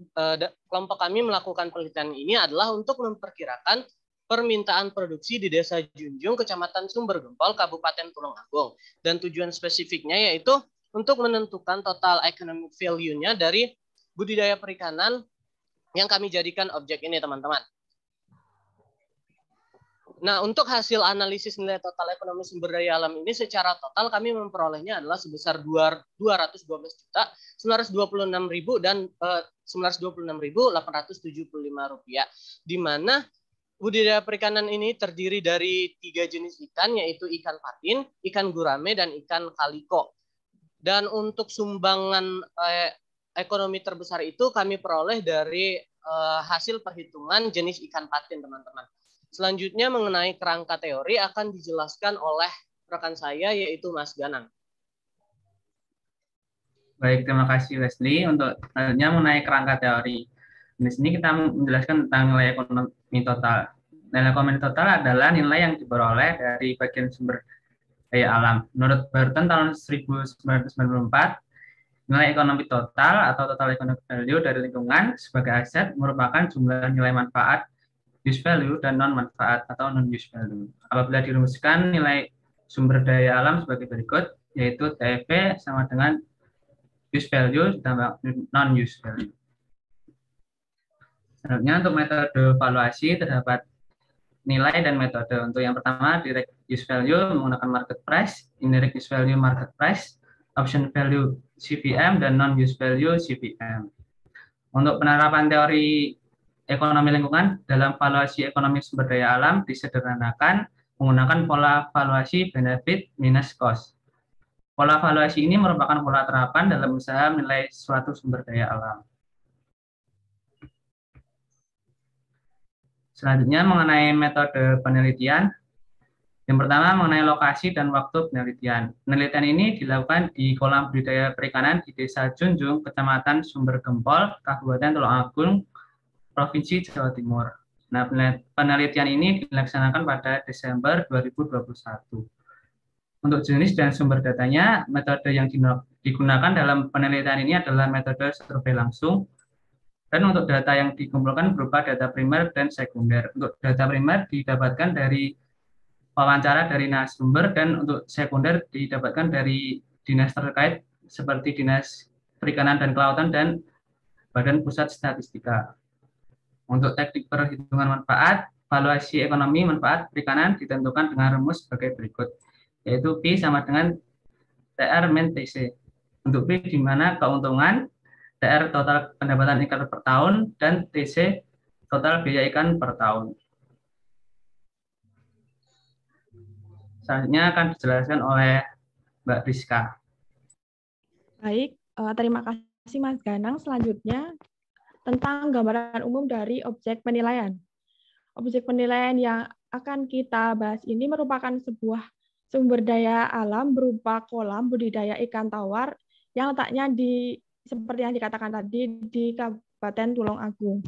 kelompok kami melakukan penelitian ini adalah untuk memperkirakan permintaan produksi di Desa Junjung, Kecamatan Sumber Gempol, Kabupaten Tulungagung. Dan tujuan spesifiknya yaitu untuk menentukan total economic value-nya dari budidaya perikanan yang kami jadikan objek ini, teman-teman. Nah, untuk hasil analisis nilai total ekonomi sumber daya alam ini secara total kami memperolehnya adalah sebesar 212.926.000 dan 926.875 rupiah, di mana budidaya perikanan ini terdiri dari 3 jenis ikan, yaitu ikan patin, ikan gurame, dan ikan kaliko. Dan untuk sumbangan ekonomi terbesar itu kami peroleh dari hasil perhitungan jenis ikan patin, teman-teman. Selanjutnya mengenai kerangka teori akan dijelaskan oleh rekan saya, yaitu Mas Ganang. Baik, terima kasih Leslie. Untuk selanjutnya mengenai kerangka teori. Di sini kita menjelaskan tentang nilai ekonomi total. Nilai ekonomi total adalah nilai yang diperoleh dari bagian sumber daya alam. Menurut Burton tahun 1994, nilai ekonomi total atau total economic value dari lingkungan sebagai aset merupakan jumlah nilai manfaat use value dan non-manfaat atau non-use value. Apabila dirumuskan nilai sumber daya alam sebagai berikut, yaitu TEV sama dengan use value ditambah non-use value. Selanjutnya untuk metode valuasi terdapat nilai dan metode. Untuk yang pertama, direct use value menggunakan market price, indirect use value market price, option value CPM, dan non-use value CPM. Untuk penerapan teori ekonomi lingkungan dalam valuasi ekonomi sumber daya alam disederhanakan menggunakan pola valuasi benefit minus cost. Pola valuasi ini merupakan pola terapan dalam usaha menilai suatu sumber daya alam. Selanjutnya mengenai metode penelitian. Yang pertama mengenai lokasi dan waktu penelitian. Penelitian ini dilakukan di kolam budidaya perikanan di Desa Junjung, Kecamatan Sumber Gempol, Kabupaten Tulungagung, Provinsi Jawa Timur. Nah, penelitian ini dilaksanakan pada Desember 2021. Untuk jenis dan sumber datanya, metode yang digunakan dalam penelitian ini adalah metode survei langsung. Dan untuk data yang dikumpulkan berupa data primer dan sekunder. Untuk data primer didapatkan dari wawancara dari narasumber, dan untuk sekunder didapatkan dari dinas terkait seperti Dinas Perikanan dan Kelautan dan Badan Pusat Statistika. Untuk teknik perhitungan manfaat, valuasi ekonomi manfaat perikanan ditentukan dengan rumus sebagai berikut, yaitu P sama dengan TR min TC. Untuk P di mana keuntungan, TR total pendapatan ikan per tahun, dan TC total biaya ikan per tahun. Selanjutnya akan dijelaskan oleh Mbak Rizka. Baik, terima kasih Mas Ganang. Selanjutnya tentang gambaran umum dari objek penilaian. Objek penilaian yang akan kita bahas ini merupakan sebuah sumber daya alam berupa kolam budidaya ikan tawar yang letaknya di seperti yang dikatakan tadi di Kabupaten Tulungagung.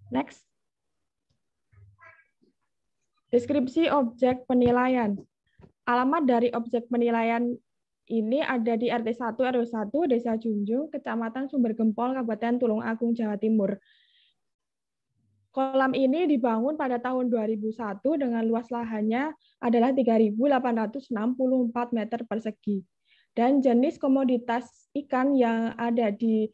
Next. Deskripsi objek penilaian. Alamat dari objek penilaian ini ada di RT 1 RW 1 Desa Junjung, Kecamatan Sumber Gempol, Kabupaten Tulungagung, Jawa Timur. Kolam ini dibangun pada tahun 2001 dengan luas lahannya adalah 3.864 meter persegi. Dan jenis komoditas ikan yang ada di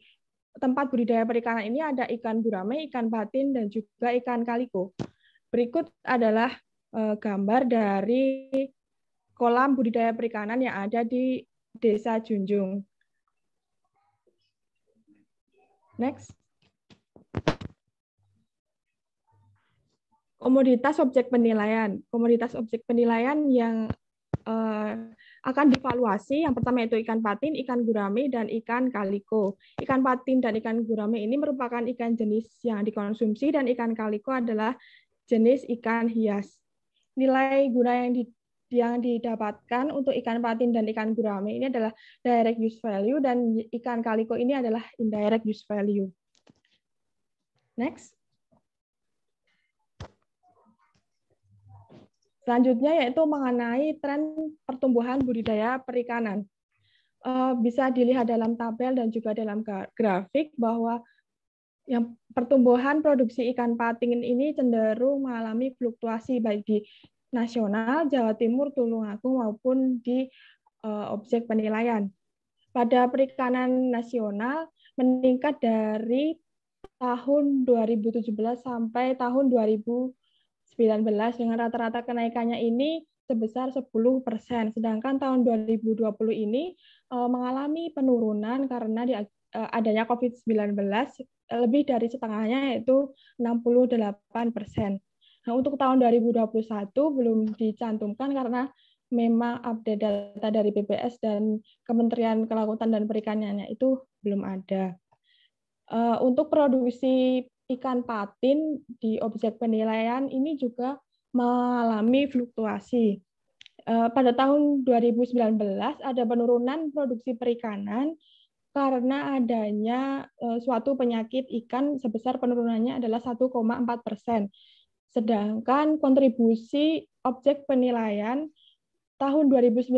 tempat budidaya perikanan ini ada ikan gurame, ikan patin, dan juga ikan kaliko. Berikut adalah gambar dari kolam budidaya perikanan yang ada di Desa Junjung. Next. Komoditas objek penilaian. Komoditas objek penilaian yang akan divaluasi, yang pertama itu ikan patin, ikan gurame, dan ikan kaliko. Ikan patin dan ikan gurame ini merupakan ikan jenis yang dikonsumsi, dan ikan kaliko adalah jenis ikan hias. Nilai guna yang yang didapatkan untuk ikan patin dan ikan gurame ini adalah direct use value dan ikan kaliko ini adalah indirect use value. Next. Selanjutnya yaitu mengenai tren pertumbuhan budidaya perikanan. Bisa dilihat dalam tabel dan juga dalam grafik bahwa yang pertumbuhan produksi ikan patin ini cenderung mengalami fluktuasi baik di nasional, Jawa Timur, Tulungagung maupun di objek penilaian. Pada perikanan nasional meningkat dari tahun 2017 sampai tahun 2019 dengan rata-rata kenaikannya ini sebesar 10%, sedangkan tahun 2020 ini mengalami penurunan karena adanya COVID-19 lebih dari setengahnya yaitu 68%. Nah, untuk tahun 2021 belum dicantumkan karena memang update data dari BPS dan Kementerian Kelautan dan Perikanannya itu belum ada. Untuk produksi ikan patin di objek penilaian ini juga mengalami fluktuasi. Pada tahun 2019 ada penurunan produksi perikanan karena adanya suatu penyakit ikan sebesar penurunannya adalah 1,4%. Sedangkan kontribusi objek penilaian tahun 2019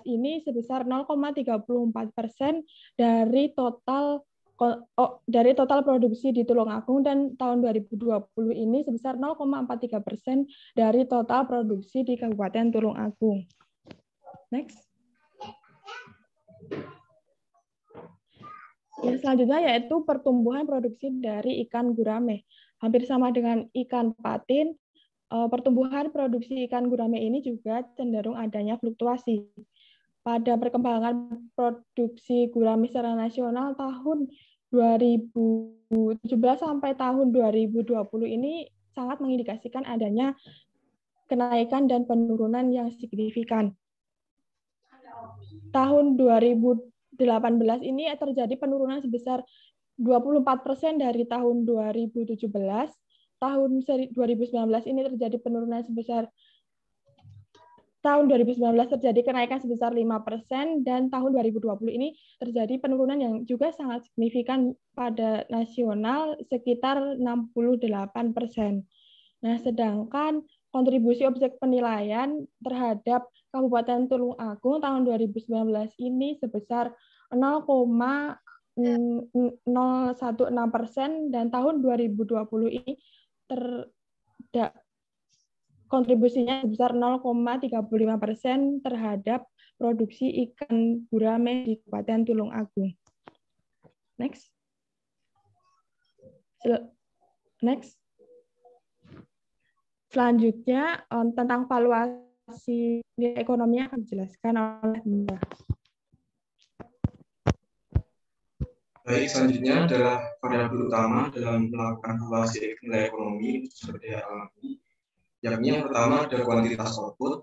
ini sebesar 0,34% dari total produksi di Tulungagung, dan tahun 2020 ini sebesar 0,43% dari total produksi di Kabupaten Tulungagung. Next. Yang selanjutnya yaitu pertumbuhan produksi dari ikan gurame. Hampir sama dengan ikan patin, pertumbuhan produksi ikan gurame ini juga cenderung adanya fluktuasi. Pada perkembangan produksi gurame secara nasional tahun 2017 sampai tahun 2020 ini sangat mengindikasikan adanya kenaikan dan penurunan yang signifikan. Tahun 2018 ini terjadi penurunan sebesar 24% dari tahun 2017. Tahun 2019 ini terjadi penurunan sebesar tahun 2019 terjadi kenaikan sebesar 5%, dan tahun 2020 ini terjadi penurunan yang juga sangat signifikan pada nasional sekitar 68%. Nah, sedangkan kontribusi objek penilaian terhadap Kabupaten Tulungagung tahun 2019 ini sebesar 0,016%, dan tahun 2020 ini kontribusinya sebesar 0,35% terhadap produksi ikan gurame di Kabupaten Tulungagung. Next. Next. Selanjutnya tentang valuasi nilai ekonomi akan dijelaskan oleh Mbak. Baik, selanjutnya adalah variabel utama dalam melakukan valuasi nilai ekonomi sumber daya alami. Yakni yang pertama ada kuantitas output,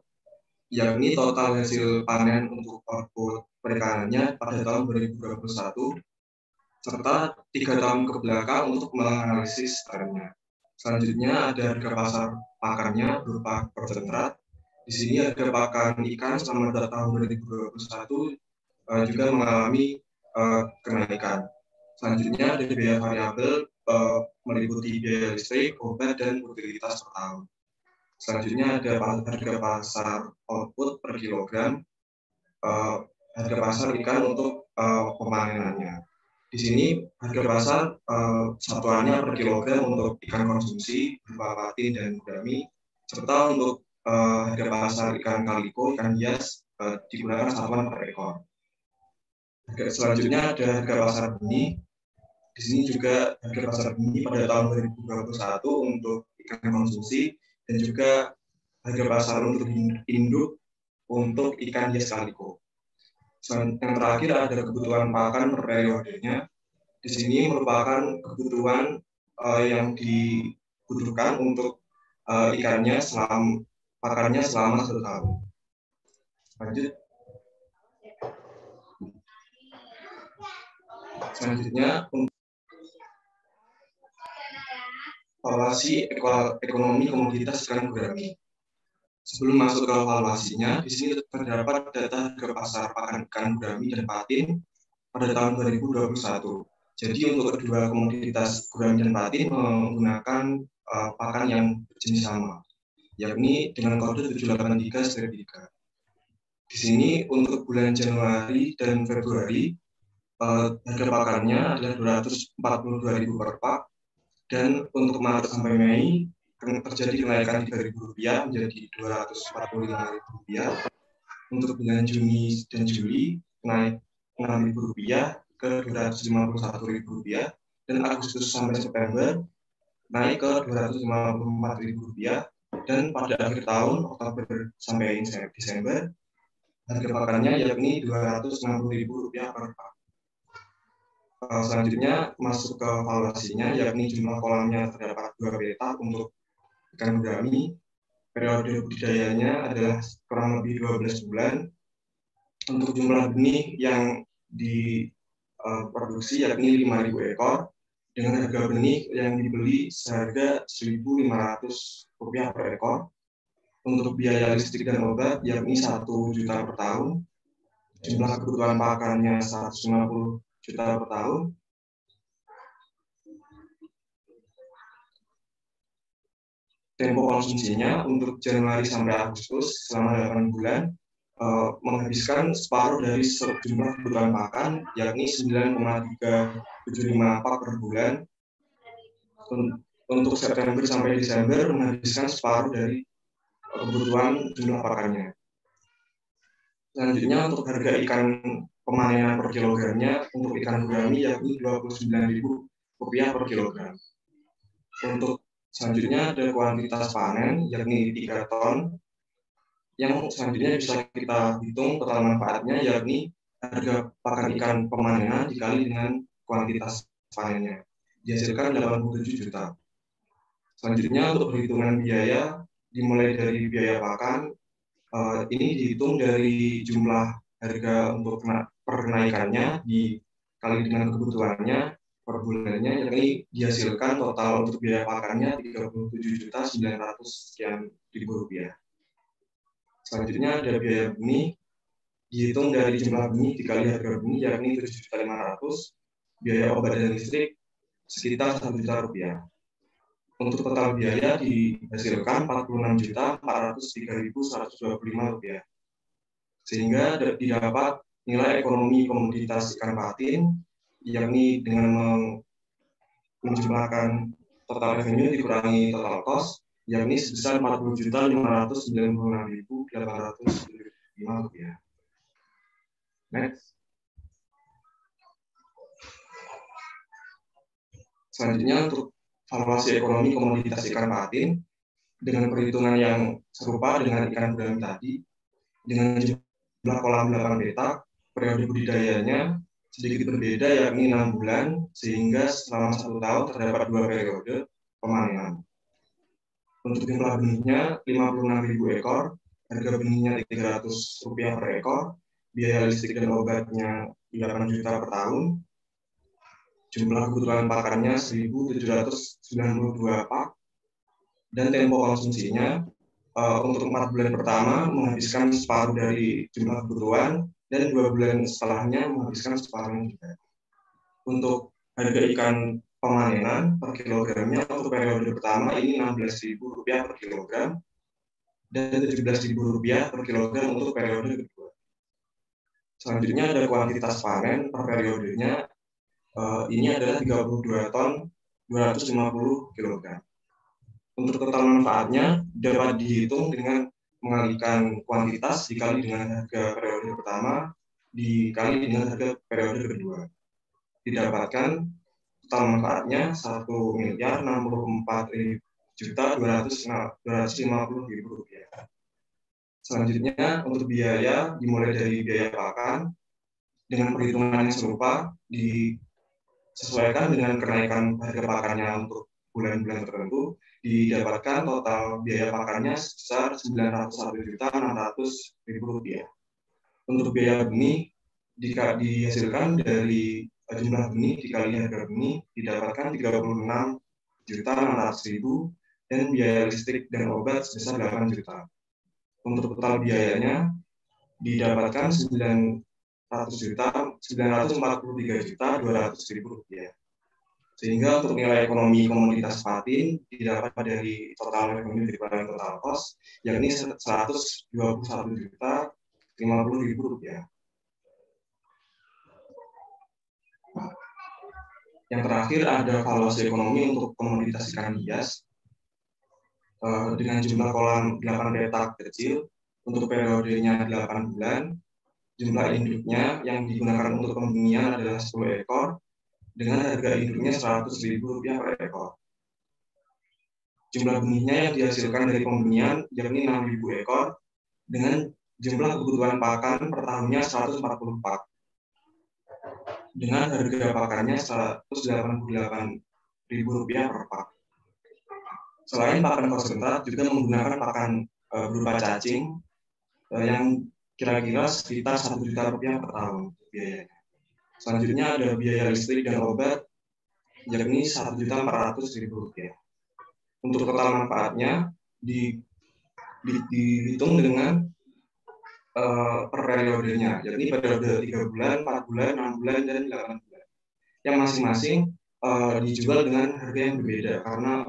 yakni total hasil panen untuk output perikanannya pada tahun 2021, serta 3 tahun ke belakang untuk menganalisis trennya. Selanjutnya ada harga pasar pakannya berupa konsentrat. Di sini harga pakan ikan selama tahun 2021 juga mengalami kenaikan. Selanjutnya ada biaya variabel meliputi biaya listrik, obat, dan utilitas per tahun. Selanjutnya ada harga pasar output per kilogram, harga pasar ikan untuk pemanenannya. Di sini harga pasar satuannya per kilogram untuk ikan konsumsi berupa patin dan gurami, serta untuk harga pasar ikan kaliko, ikan hias digunakan satuan per ekor. Selanjutnya ada harga pasar benih. Di sini juga harga pasar benih pada tahun 2021 untuk ikan konsumsi, dan juga harga pasar untuk induk untuk ikan hias kaliko. Yang terakhir ada kebutuhan pakan per periodenya. Di sini merupakan kebutuhan yang dibutuhkan untuk ikannya pakannya selama 1 tahun. Lanjut. Selanjutnya valuasi ekonomi komoditas ikan gurame. Sebelum masuk ke evaluasinya, di sini terdapat data harga pasar pakan ikan gurami dan patin pada tahun 2021. Jadi untuk kedua komoditas gurami dan patin menggunakan pakan yang berjenis sama, yakni dengan kode 783-3. Di sini untuk bulan Januari dan Februari harga pakannya adalah 242.000 per pak, dan untuk Maret sampai Mei terjadi kenaikan Rp3.000 menjadi Rp245.000. Untuk bulan Juni dan Juli naik Rp6.000 ke Rp251.000, dan Agustus sampai September naik ke Rp254.000, dan pada akhir tahun Oktober sampai Desember harga pakannya yakni Rp260.000 per pak. Selanjutnya masuk ke evaluasinya, yakni jumlah kolamnya terdapat 2 petak untuk ikan gurami. Periode budidayanya adalah kurang lebih 12 bulan. Untuk jumlah benih yang diproduksi yakni 5.000 ekor, dengan harga benih yang dibeli seharga Rp1.500 per ekor. Untuk biaya listrik dan obat yakni 1 juta per tahun. Jumlah kebutuhan pakannya 150 juta per tahun. Tempo konsumsinya untuk Januari sampai Agustus selama 8 bulan menghabiskan separuh dari jumlah kebutuhan pakan, yakni 9,375 pak per bulan. Untuk September sampai Desember menghabiskan separuh dari kebutuhan jumlah pakannya. Selanjutnya untuk harga ikan pemanenan per kilogramnya untuk ikan gurami yakni Rp29.000 per kilogram. Untuk selanjutnya ada kuantitas panen yakni 3 ton, yang selanjutnya bisa kita hitung total manfaatnya yakni harga pakan ikan pemanenan dikali dengan kuantitas panennya, dihasilkan 87 juta. Selanjutnya untuk perhitungan biaya dimulai dari biaya pakan, ini dihitung dari jumlah harga untuk penaikannya dikali dengan kebutuhannya per bulannya, yakni dihasilkan total untuk biaya pakannya Rp37.900.000. Selanjutnya ada biaya benih, dihitung dari jumlah benih dikali harga benih, yakni Rp7.500.000, biaya obat dan listrik sekitar Rp1 juta. Untuk total biaya dihasilkan Rp46.403.125, sehingga didapat nilai ekonomi komoditas ikan patin, yakni dengan menjumlahkan total revenue dikurangi total cost, yakni sebesar Rp40.596.805. Next. Selanjutnya untuk valuasi ekonomi komoditas ikan patin dengan perhitungan yang serupa dengan ikan gurami tadi, dengan jumlah kolam 8 petak, periode budidayanya sedikit berbeda yakni 6 bulan, sehingga selama 1 tahun terdapat 2 periode pemanenan. Untuk jumlah benihnya 56.000 ekor, harga benihnya Rp300 per ekor, biaya listrik dan obatnya 8 juta per tahun. Jumlah kebutuhan pakannya 1.792 pak, dan tempo konsumsinya untuk 4 bulan pertama menghabiskan separuh dari jumlah kebutuhan, dan 2 bulan setelahnya menghabiskan separuhnya juga. Untuk harga ikan pemanenan per kilogramnya untuk periode pertama ini Rp16.000 per kilogram, dan Rp17.000 per kilogram untuk periode kedua. Selanjutnya ada kuantitas panen per periodenya. Ini adalah 32 ton 250 kg. Untuk total manfaatnya dapat dihitung dengan mengalihkan kuantitas dikali dengan harga periode pertama dikali dengan harga periode kedua. Didapatkan total manfaatnya Rp1.064.250.000. Selanjutnya untuk biaya dimulai dari biaya pakan dengan perhitungan yang serupa disesuaikan dengan kenaikan harga pakannya untuk bulan-bulan tertentu, didapatkan total biaya pakannya sebesar Rp901.600.000. Untuk biaya benih dihasilkan dari jumlah benih dikali harga benih didapatkan Rp36.600.000, dan biaya listrik dan obat sebesar Rp8 juta. Untuk total biayanya didapatkan 943.200.000 rupiah. Sehingga untuk nilai ekonomi komoditas patin didapat dari total ekonomi dari total cost, yakni 121.050.000 rupiah. Yang terakhir ada valuasi ekonomi untuk komoditas ikan hias dengan jumlah kolam 8 petak kecil untuk periodenya 8 bulan. Jumlah induknya yang digunakan untuk pembunyian adalah 10 ekor dengan harga induknya Rp100.000 per ekor. Jumlah benihnya yang dihasilkan dari pembunyian yakni 6.000 ekor dengan jumlah kebutuhan pakan per tahunnya 140 pak. Dengan harga pakannya Rp188.000 per pak. Selain pakan konsentrat, juga menggunakan pakan berupa cacing yang kira-kira sekitar Rp1 juta per tahun biayanya. Selanjutnya ada biaya listrik dan obat, yakni Rp1.400.000. Untuk total manfaatnya dihitung dengan per periodenya, yakni periode 3 bulan, 4 bulan, 6 bulan, dan 8 bulan. Yang masing-masing dijual dengan harga yang berbeda karena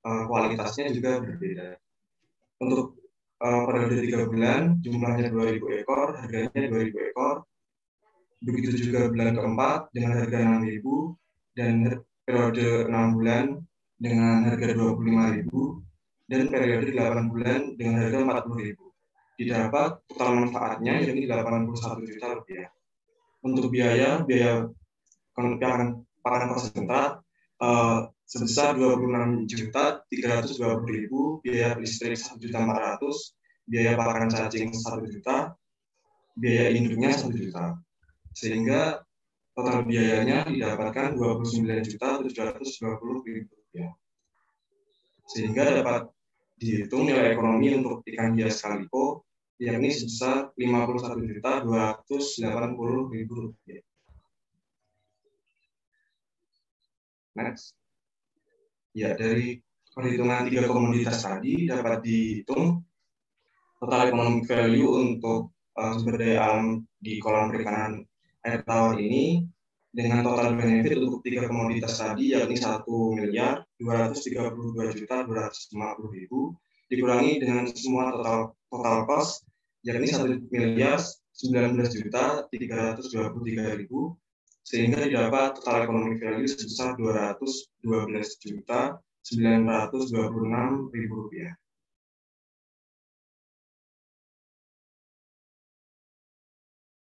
kualitasnya juga berbeda. Untuk periode 3 bulan, jumlahnya 2.000 ekor, harganya 2.000 ekor. Begitu juga bulan keempat dengan harga 6.000 dan periode 6 bulan dengan harga 25.000 dan periode 8 bulan dengan harga 40.000. Didapat total manfaatnya yakni Rp81 juta. Untuk biaya pakan konsentrat sebesar Rp26.320.000, biaya listrik Rp1.400.000, biaya pakan cacing Rp1 juta, biaya induknya Rp1 juta. Sehingga total biayanya didapatkan Rp29.720.000. Sehingga dapat dihitung nilai ekonomi untuk ikan hias kaliko yakni sebesar Rp51.280.000. Next. Ya, dari perhitungan 3 komoditas tadi dapat dihitung total economic value untuk sumber daya alam di kolam perikanan air tawar ini dengan total benefit untuk 3 komoditas tadi yakni Rp1.232.250.000 dikurangi dengan semua total cost yakni Rp1.019.323.000 sehingga didapat total economic value sebesar Rp212.926.000.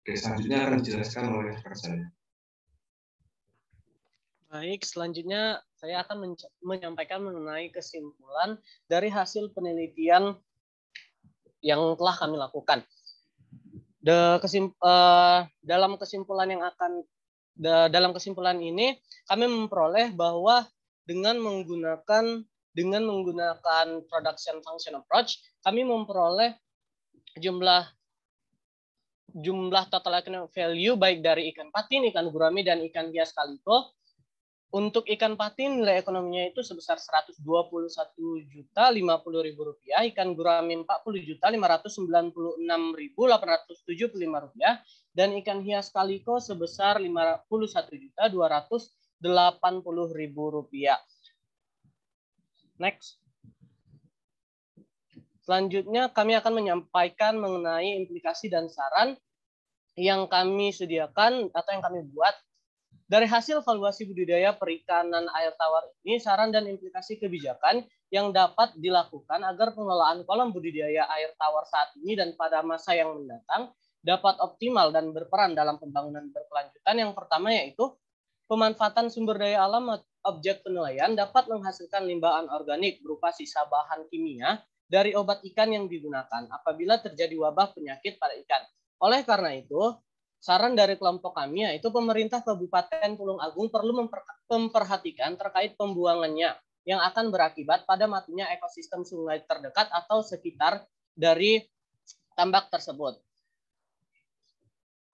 Oke, selanjutnya akan dijelaskan oleh rekan saya. Baik, selanjutnya saya akan menyampaikan mengenai kesimpulan dari hasil penelitian yang telah kami lakukan. Dalam kesimpulan ini kami memperoleh bahwa dengan menggunakan production function approach, kami memperoleh jumlah total economic value baik dari ikan patin, ikan gurami, dan ikan hias kaliko. Untuk ikan patin nilai ekonominya itu sebesar Rp121.050.000, ikan gurami Rp40.596.875, dan ikan hias kaliko sebesar Rp51.280.000. Next. Selanjutnya kami akan menyampaikan mengenai implikasi dan saran yang kami sediakan atau yang kami buat. Dari hasil valuasi budidaya perikanan air tawar ini, saran dan implikasi kebijakan yang dapat dilakukan agar pengelolaan kolam budidaya air tawar saat ini dan pada masa yang mendatang dapat optimal dan berperan dalam pembangunan berkelanjutan. Yang pertama yaitu pemanfaatan sumber daya alam objek penilaian dapat menghasilkan limbah anorganik berupa sisa bahan kimia dari obat ikan yang digunakan apabila terjadi wabah penyakit pada ikan. Oleh karena itu, saran dari kelompok kami yaitu pemerintah Kabupaten Tulung Agung perlu memperhatikan terkait pembuangannya yang akan berakibat pada matinya ekosistem sungai terdekat atau sekitar dari tambak tersebut.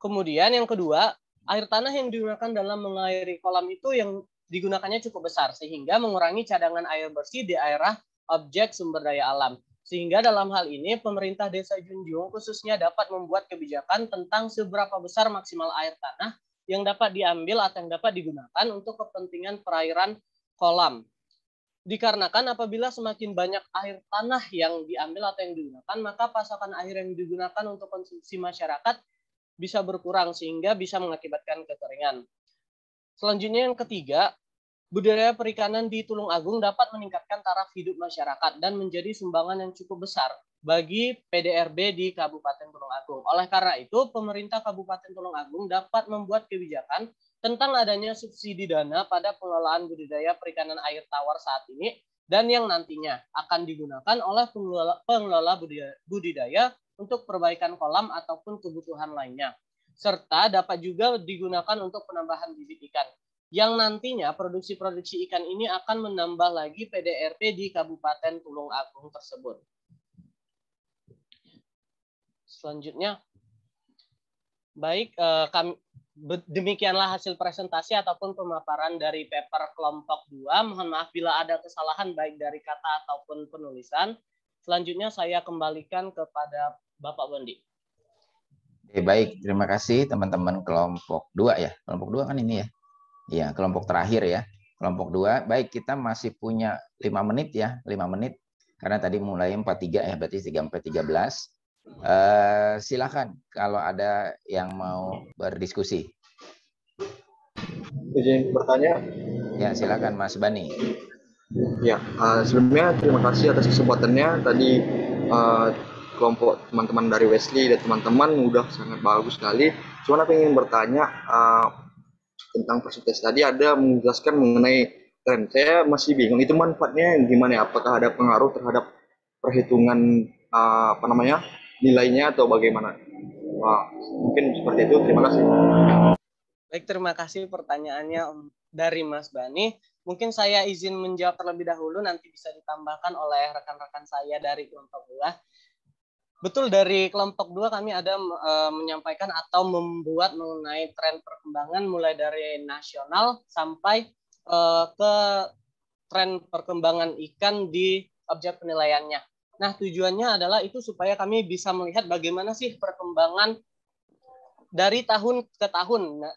Kemudian yang kedua, air tanah yang digunakan dalam mengairi kolam itu yang digunakannya cukup besar sehingga mengurangi cadangan air bersih di daerah objek sumber daya alam. Sehingga dalam hal ini pemerintah Desa Junjung khususnya dapat membuat kebijakan tentang seberapa besar maksimal air tanah yang dapat diambil atau yang dapat digunakan untuk kepentingan perairan kolam. Dikarenakan apabila semakin banyak air tanah yang diambil atau yang digunakan, maka pasokan air yang digunakan untuk konsumsi masyarakat bisa berkurang sehingga bisa mengakibatkan kekeringan. Selanjutnya yang ketiga, budidaya perikanan di Tulung Agung dapat meningkatkan taraf hidup masyarakat dan menjadi sumbangan yang cukup besar bagi PDRB di Kabupaten Tulung Agung. Oleh karena itu, pemerintah Kabupaten Tulung Agung dapat membuat kebijakan tentang adanya subsidi dana pada pengelolaan budidaya perikanan air tawar saat ini dan yang nantinya akan digunakan oleh pengelola budidaya untuk perbaikan kolam ataupun kebutuhan lainnya. Serta dapat juga digunakan untuk penambahan bibit ikan, yang nantinya produksi-produksi ikan ini akan menambah lagi PDRB di Kabupaten Tulung Agung tersebut. Selanjutnya, baik, demikianlah hasil presentasi ataupun pemaparan dari paper kelompok 2. Mohon maaf bila ada kesalahan baik dari kata ataupun penulisan. Selanjutnya saya kembalikan kepada Bapak Bondi. Baik, terima kasih teman-teman kelompok 2 ya. Kelompok 2 kan ini ya. Ya, kelompok terakhir ya. Kelompok 2. Baik, kita masih punya 5 menit ya. 5 menit. Karena tadi mulai 43 ya, berarti 3-13. Silakan kalau ada yang mau berdiskusi. Izin bertanya. Ya, silakan Mas Bani. Ya, sebelumnya terima kasih atas kesempatannya. Tadi kelompok teman-teman dari Wesley dan teman-teman udah sangat bagus sekali. Cuman aku ingin bertanya tentang persentase tadi ada menjelaskan mengenai tren. Saya masih bingung itu manfaatnya gimana ya? Apakah ada pengaruh terhadap perhitungan nilainya atau bagaimana? Mungkin seperti itu. Terima kasih. Baik, terima kasih pertanyaannya dari Mas Bani. Mungkin saya izin menjawab terlebih dahulu, nanti bisa ditambahkan oleh rekan-rekan saya dari kelompok 2. Betul, dari kelompok 2 kami ada menyampaikan atau membuat mengenai tren perkembangan mulai dari nasional sampai ke tren perkembangan ikan di objek penilaiannya. Nah, tujuannya adalah itu supaya kami bisa melihat bagaimana sih perkembangan dari tahun ke tahun. Nah,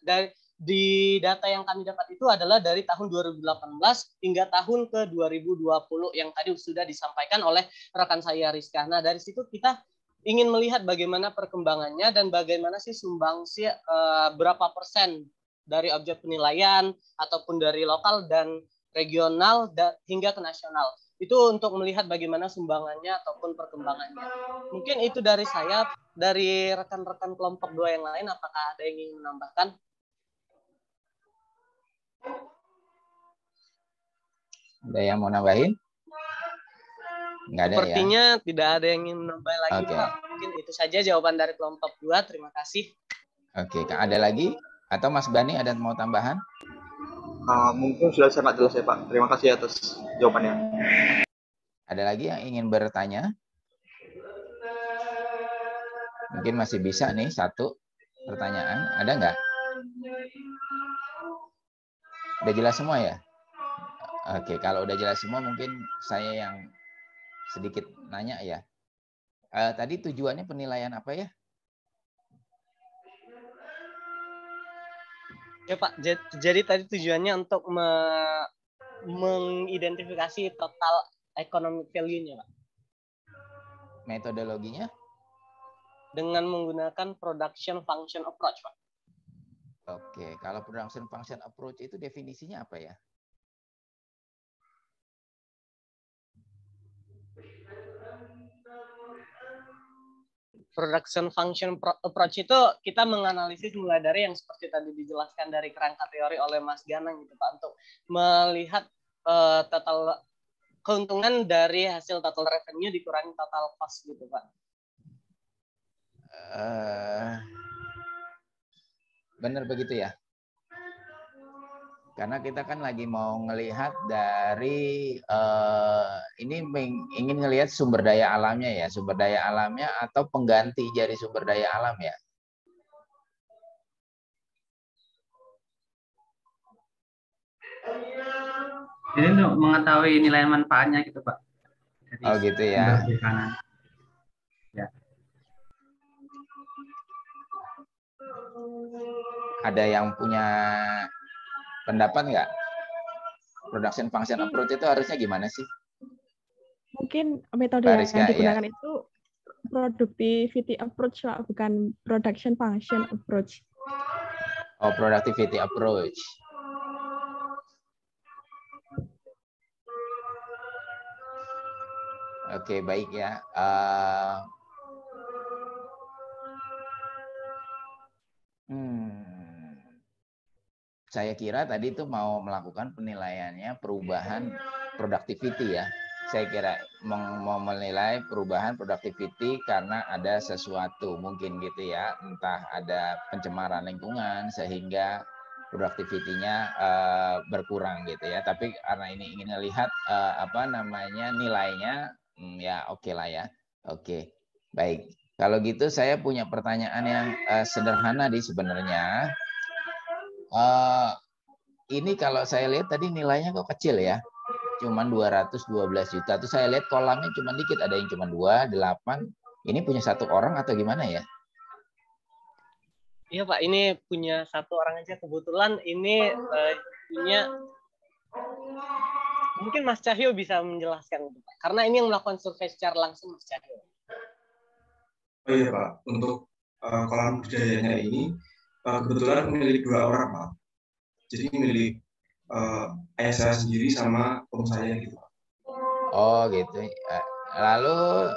di data yang kami dapat itu adalah dari tahun 2018 hingga tahun ke 2020 yang tadi sudah disampaikan oleh rekan saya Rizka. Nah, dari situ kita ingin melihat bagaimana perkembangannya dan bagaimana sih sumbangsi berapa persen dari objek penilaian ataupun dari lokal dan regional hingga ke nasional. Itu untuk melihat bagaimana sumbangannya ataupun perkembangannya. Mungkin itu dari saya. Dari rekan-rekan kelompok 2 yang lain, apakah ada yang ingin menambahkan? Ada yang mau nambahin? Nggak ada. Sepertinya ya? Tidak ada yang ingin menambah lagi, Pak. Mungkin itu saja jawaban dari kelompok 2. Terima kasih. Oke, ada lagi? Atau Mas Bani ada mau tambahan? Mungkin sudah sangat jelas ya Pak. Terima kasih atas jawabannya. Ada lagi yang ingin bertanya? Mungkin masih bisa nih satu pertanyaan. Ada nggak? Udah jelas semua ya? Oke, kalau udah jelas semua mungkin saya yang sedikit nanya ya. Tadi tujuannya penilaian apa ya? Ya Pak, jadi tadi tujuannya untuk mengidentifikasi total economic value-nya, Pak. Metodologinya? Dengan menggunakan production function approach, Pak. Oke, kalau production function approach itu definisinya apa ya? Production function approach itu kita menganalisis mulai dari yang seperti tadi dijelaskan dari kerangka teori oleh Mas Ganang gitu Pak, untuk melihat total keuntungan dari hasil total revenue dikurangi total cost gitu Pak. Benar begitu ya? Karena kita kan lagi mau ngelihat dari ini ingin ngelihat sumber daya alamnya ya, sumber daya alamnya atau pengganti dari sumber daya alam ya. Jadi untuk mengetahui nilai manfaatnya gitu Pak. Oh gitu ya. sumber perikanan. Ya. Ada yang punya pendapat nggak? Production function approach itu harusnya gimana sih? Mungkin metode Mbak yang Rizka, digunakan ya. itu productivity approach, Pak, bukan production function approach. Oh, productivity approach. Oke, baik ya. Saya kira tadi itu mau melakukan penilaiannya perubahan productivity ya. Saya kira mau menilai perubahan productivity karena ada sesuatu mungkin gitu ya. Entah ada pencemaran lingkungan sehingga productivity-nya berkurang gitu ya. Tapi karena ini ingin lihat nilainya, ya oke lah ya. Oke, baik. Kalau gitu saya punya pertanyaan yang sederhana sebenarnya. Ini kalau saya lihat tadi nilainya kok kecil ya. Cuman 212 juta. Terus saya lihat kolamnya cuma dikit. Ada yang cuma 2, 8. Ini punya satu orang atau gimana ya? Iya Pak, ini punya satu orang aja. Kebetulan ini punya, mungkin Mas Cahyo bisa menjelaskan, Pak. Karena ini yang melakukan survei secara langsung Mas Cahyo. Oh iya Pak, untuk kolam budidayanya ini kebetulan milik 2 orang Pak. Jadi milik ayah saya sendiri sama om saya gitu. Oh gitu. Lalu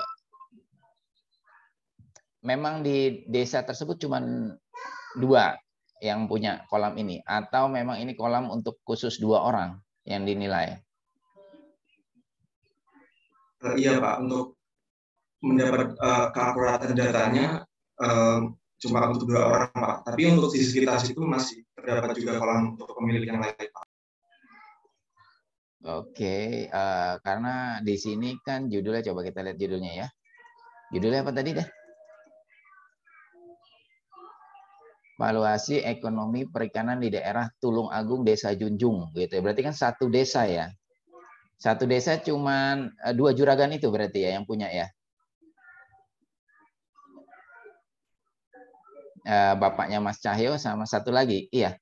memang di desa tersebut cuma 2 yang punya kolam ini, atau memang ini kolam untuk khusus 2 orang yang dinilai? Iya Pak, untuk mendapat keakuratan datanya cuma untuk 2 orang Pak. Tapi untuk di sekitar situ masih terdapat juga kolam untuk pemilik yang lain Pak. Oke, karena di sini kan judulnya, coba kita lihat judulnya ya. Judulnya apa tadi deh? Valuasi ekonomi perikanan di daerah Tulung Agung, Desa Junjung, gitu. Berarti kan satu desa ya. Satu desa cuman 2 juragan itu berarti ya yang punya ya. Bapaknya Mas Cahyo sama satu lagi, iya.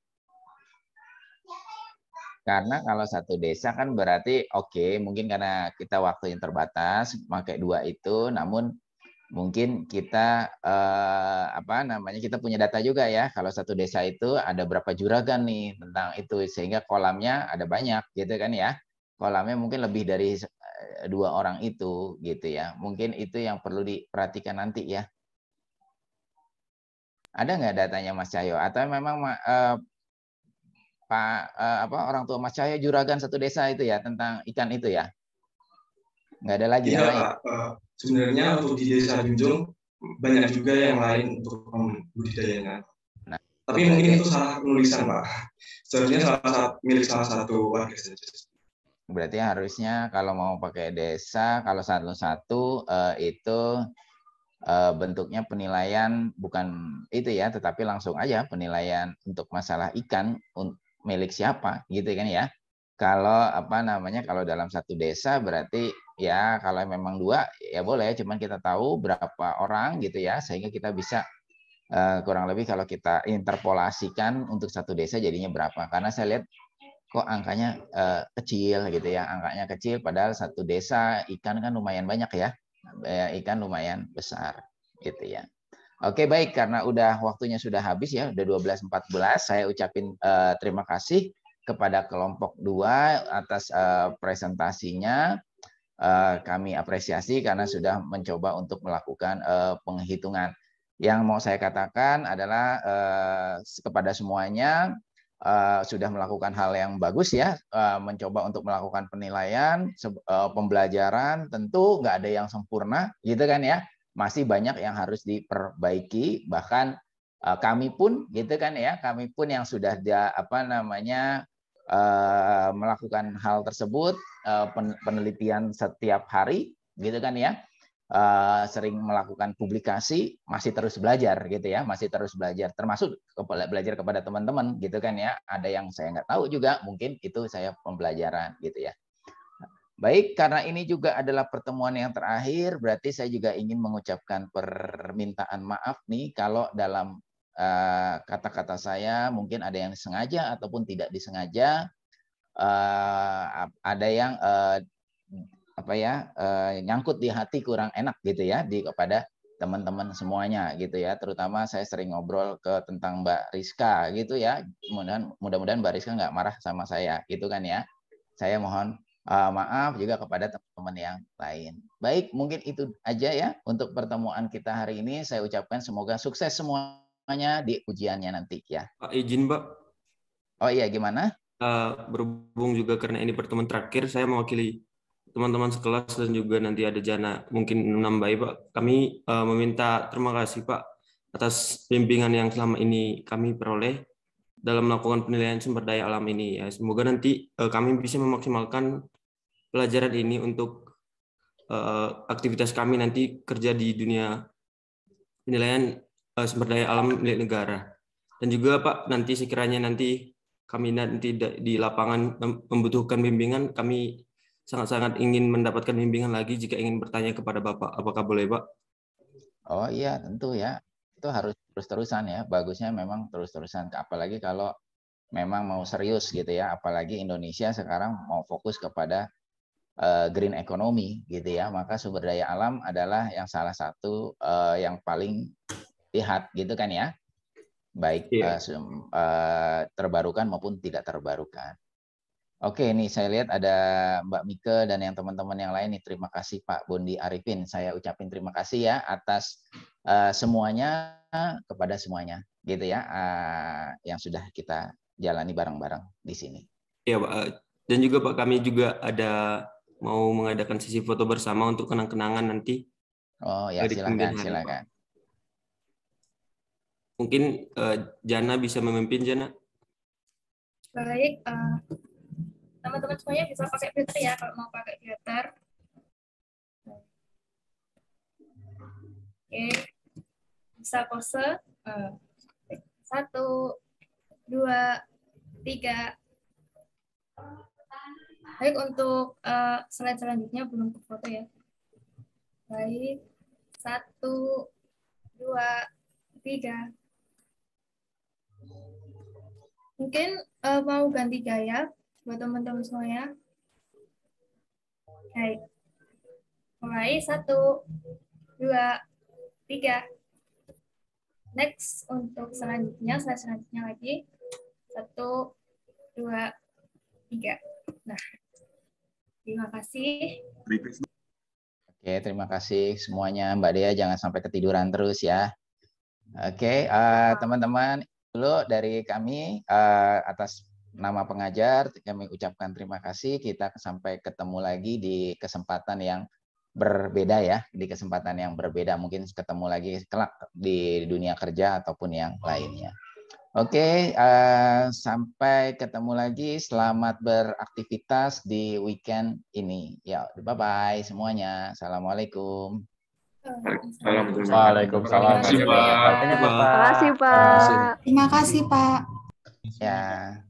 Karena kalau satu desa kan berarti oke, mungkin karena kita waktu yang terbatas pakai 2 itu, namun mungkin kita kita punya data juga ya, kalau satu desa itu ada berapa juragan nih tentang itu, sehingga kolamnya ada banyak gitu kan ya. Kolamnya mungkin lebih dari 2 orang itu gitu ya. Mungkin itu yang perlu diperhatikan nanti ya. Ada nggak datanya Mas Cahyo? Atau memang orang tua Mas Cahyo juragan satu desa itu ya tentang ikan itu ya? Nggak ada lagi yang lain? Iya Pak, sebenarnya untuk di Desa Junjung banyak juga yang lain untuk budidayanya. Nah, tapi mungkin itu salah penulisan Pak. Seharusnya milik salah satu warga saja. Berarti harusnya kalau mau pakai desa, kalau satu-satu itu bentuknya penilaian bukan itu ya, tetapi langsung aja penilaian untuk masalah ikan milik siapa gitu kan ya. Kalau kalau dalam satu desa berarti ya kalau memang 2 ya boleh, cuman kita tahu berapa orang gitu ya, sehingga kita bisa kurang lebih kalau kita interpolasikan untuk satu desa jadinya berapa. Karena saya lihat kok angkanya kecil gitu ya, angkanya kecil padahal satu desa ikan kan lumayan banyak ya. Ikan lumayan besar gitu ya. Oke, baik, karena waktunya sudah habis ya, udah 12.14, saya ucapin terima kasih kepada kelompok 2 atas presentasinya. Kami apresiasi karena sudah mencoba untuk melakukan penghitungan. Yang mau saya katakan adalah kepada semuanya sudah melakukan hal yang bagus ya, mencoba untuk melakukan penilaian, pembelajaran, tentu nggak ada yang sempurna gitu kan ya, masih banyak yang harus diperbaiki, bahkan kami pun gitu kan ya, kami pun yang sudah melakukan hal tersebut, penelitian setiap hari gitu kan ya, sering melakukan publikasi, masih terus belajar gitu ya, masih terus belajar, termasuk belajar kepada teman-teman gitu kan ya. Ada yang saya nggak tahu juga, mungkin itu saya pembelajaran gitu ya. Baik, karena ini juga adalah pertemuan yang terakhir, berarti saya juga ingin mengucapkan permintaan maaf nih kalau dalam kata-kata saya mungkin ada yang disengaja ataupun tidak disengaja, ada yang nyangkut di hati kurang enak gitu ya kepada teman-teman semuanya gitu ya. Terutama saya sering ngobrol tentang Mbak Rizka gitu ya. Mudah-mudahan Mbak Rizka nggak marah sama saya gitu kan ya. Saya mohon maaf juga kepada teman-teman yang lain. Baik, mungkin itu aja ya untuk pertemuan kita hari ini. Saya ucapkan semoga sukses semuanya di ujiannya nanti ya. Pak, izin Pak. Oh iya, gimana? Berhubung juga karena ini pertemuan terakhir, saya mewakili teman-teman sekelas dan juga nanti ada Jana mungkin nambahi Pak. Kami meminta terima kasih Pak atas bimbingan yang selama ini kami peroleh dalam melakukan penilaian sumber daya alam ini ya. Semoga nanti kami bisa memaksimalkan pelajaran ini untuk aktivitas kami nanti kerja di dunia penilaian sumber daya alam milik negara. Dan juga Pak, nanti sekiranya nanti kami nanti di lapangan membutuhkan bimbingan, kami sangat-sangat ingin mendapatkan bimbingan lagi jika ingin bertanya kepada Bapak. Apakah boleh Pak? Oh iya, tentu ya. Itu harus terus-terusan ya. Bagusnya memang terus-terusan. Apalagi kalau memang mau serius gitu ya. Apalagi Indonesia sekarang mau fokus kepada green economy gitu ya. Maka sumber daya alam adalah yang salah satu yang paling lihat gitu kan ya. Baik terbarukan maupun tidak terbarukan. Oke, nih saya lihat ada Mbak Mike dan yang teman-teman yang lain nih. Terima kasih Pak Bondi Arifin. Saya ucapin terima kasih ya atas semuanya, kepada semuanya gitu ya, yang sudah kita jalani bareng-bareng di sini. Iya Pak. Dan juga Pak, kami juga ada mau mengadakan sesi foto bersama untuk kenang-kenangan nanti. Oh ya, silakan, silakan. Mungkin Jana bisa memimpin, Jana. Baik, teman-teman semuanya bisa pakai filter ya kalau mau pakai filter. Oke, bisa pose 1, 2, 3. Baik, untuk slide selanjutnya belum ke foto ya. Baik, 1, 2, 3. Mungkin mau ganti gaya buat teman-teman semuanya. Baik. Mulai 1, 2, 3. Next untuk selanjutnya, slide selanjutnya lagi. 1, 2, 3. Nah, terima kasih. Oke, terima kasih semuanya. Mbak Dea jangan sampai ketiduran terus ya. Oke, teman-teman, dulu dari kami atas nama pengajar kami ucapkan terima kasih. Kita sampai ketemu lagi di kesempatan yang berbeda ya, di kesempatan yang berbeda, mungkin ketemu lagi kelak di dunia kerja ataupun yang lainnya. Oke, sampai ketemu lagi. Selamat beraktivitas di weekend ini. Ya, bye-bye semuanya. Assalamualaikum. Waalaikumsalam. Terima kasih Pak. Terima kasih Pak. Ya.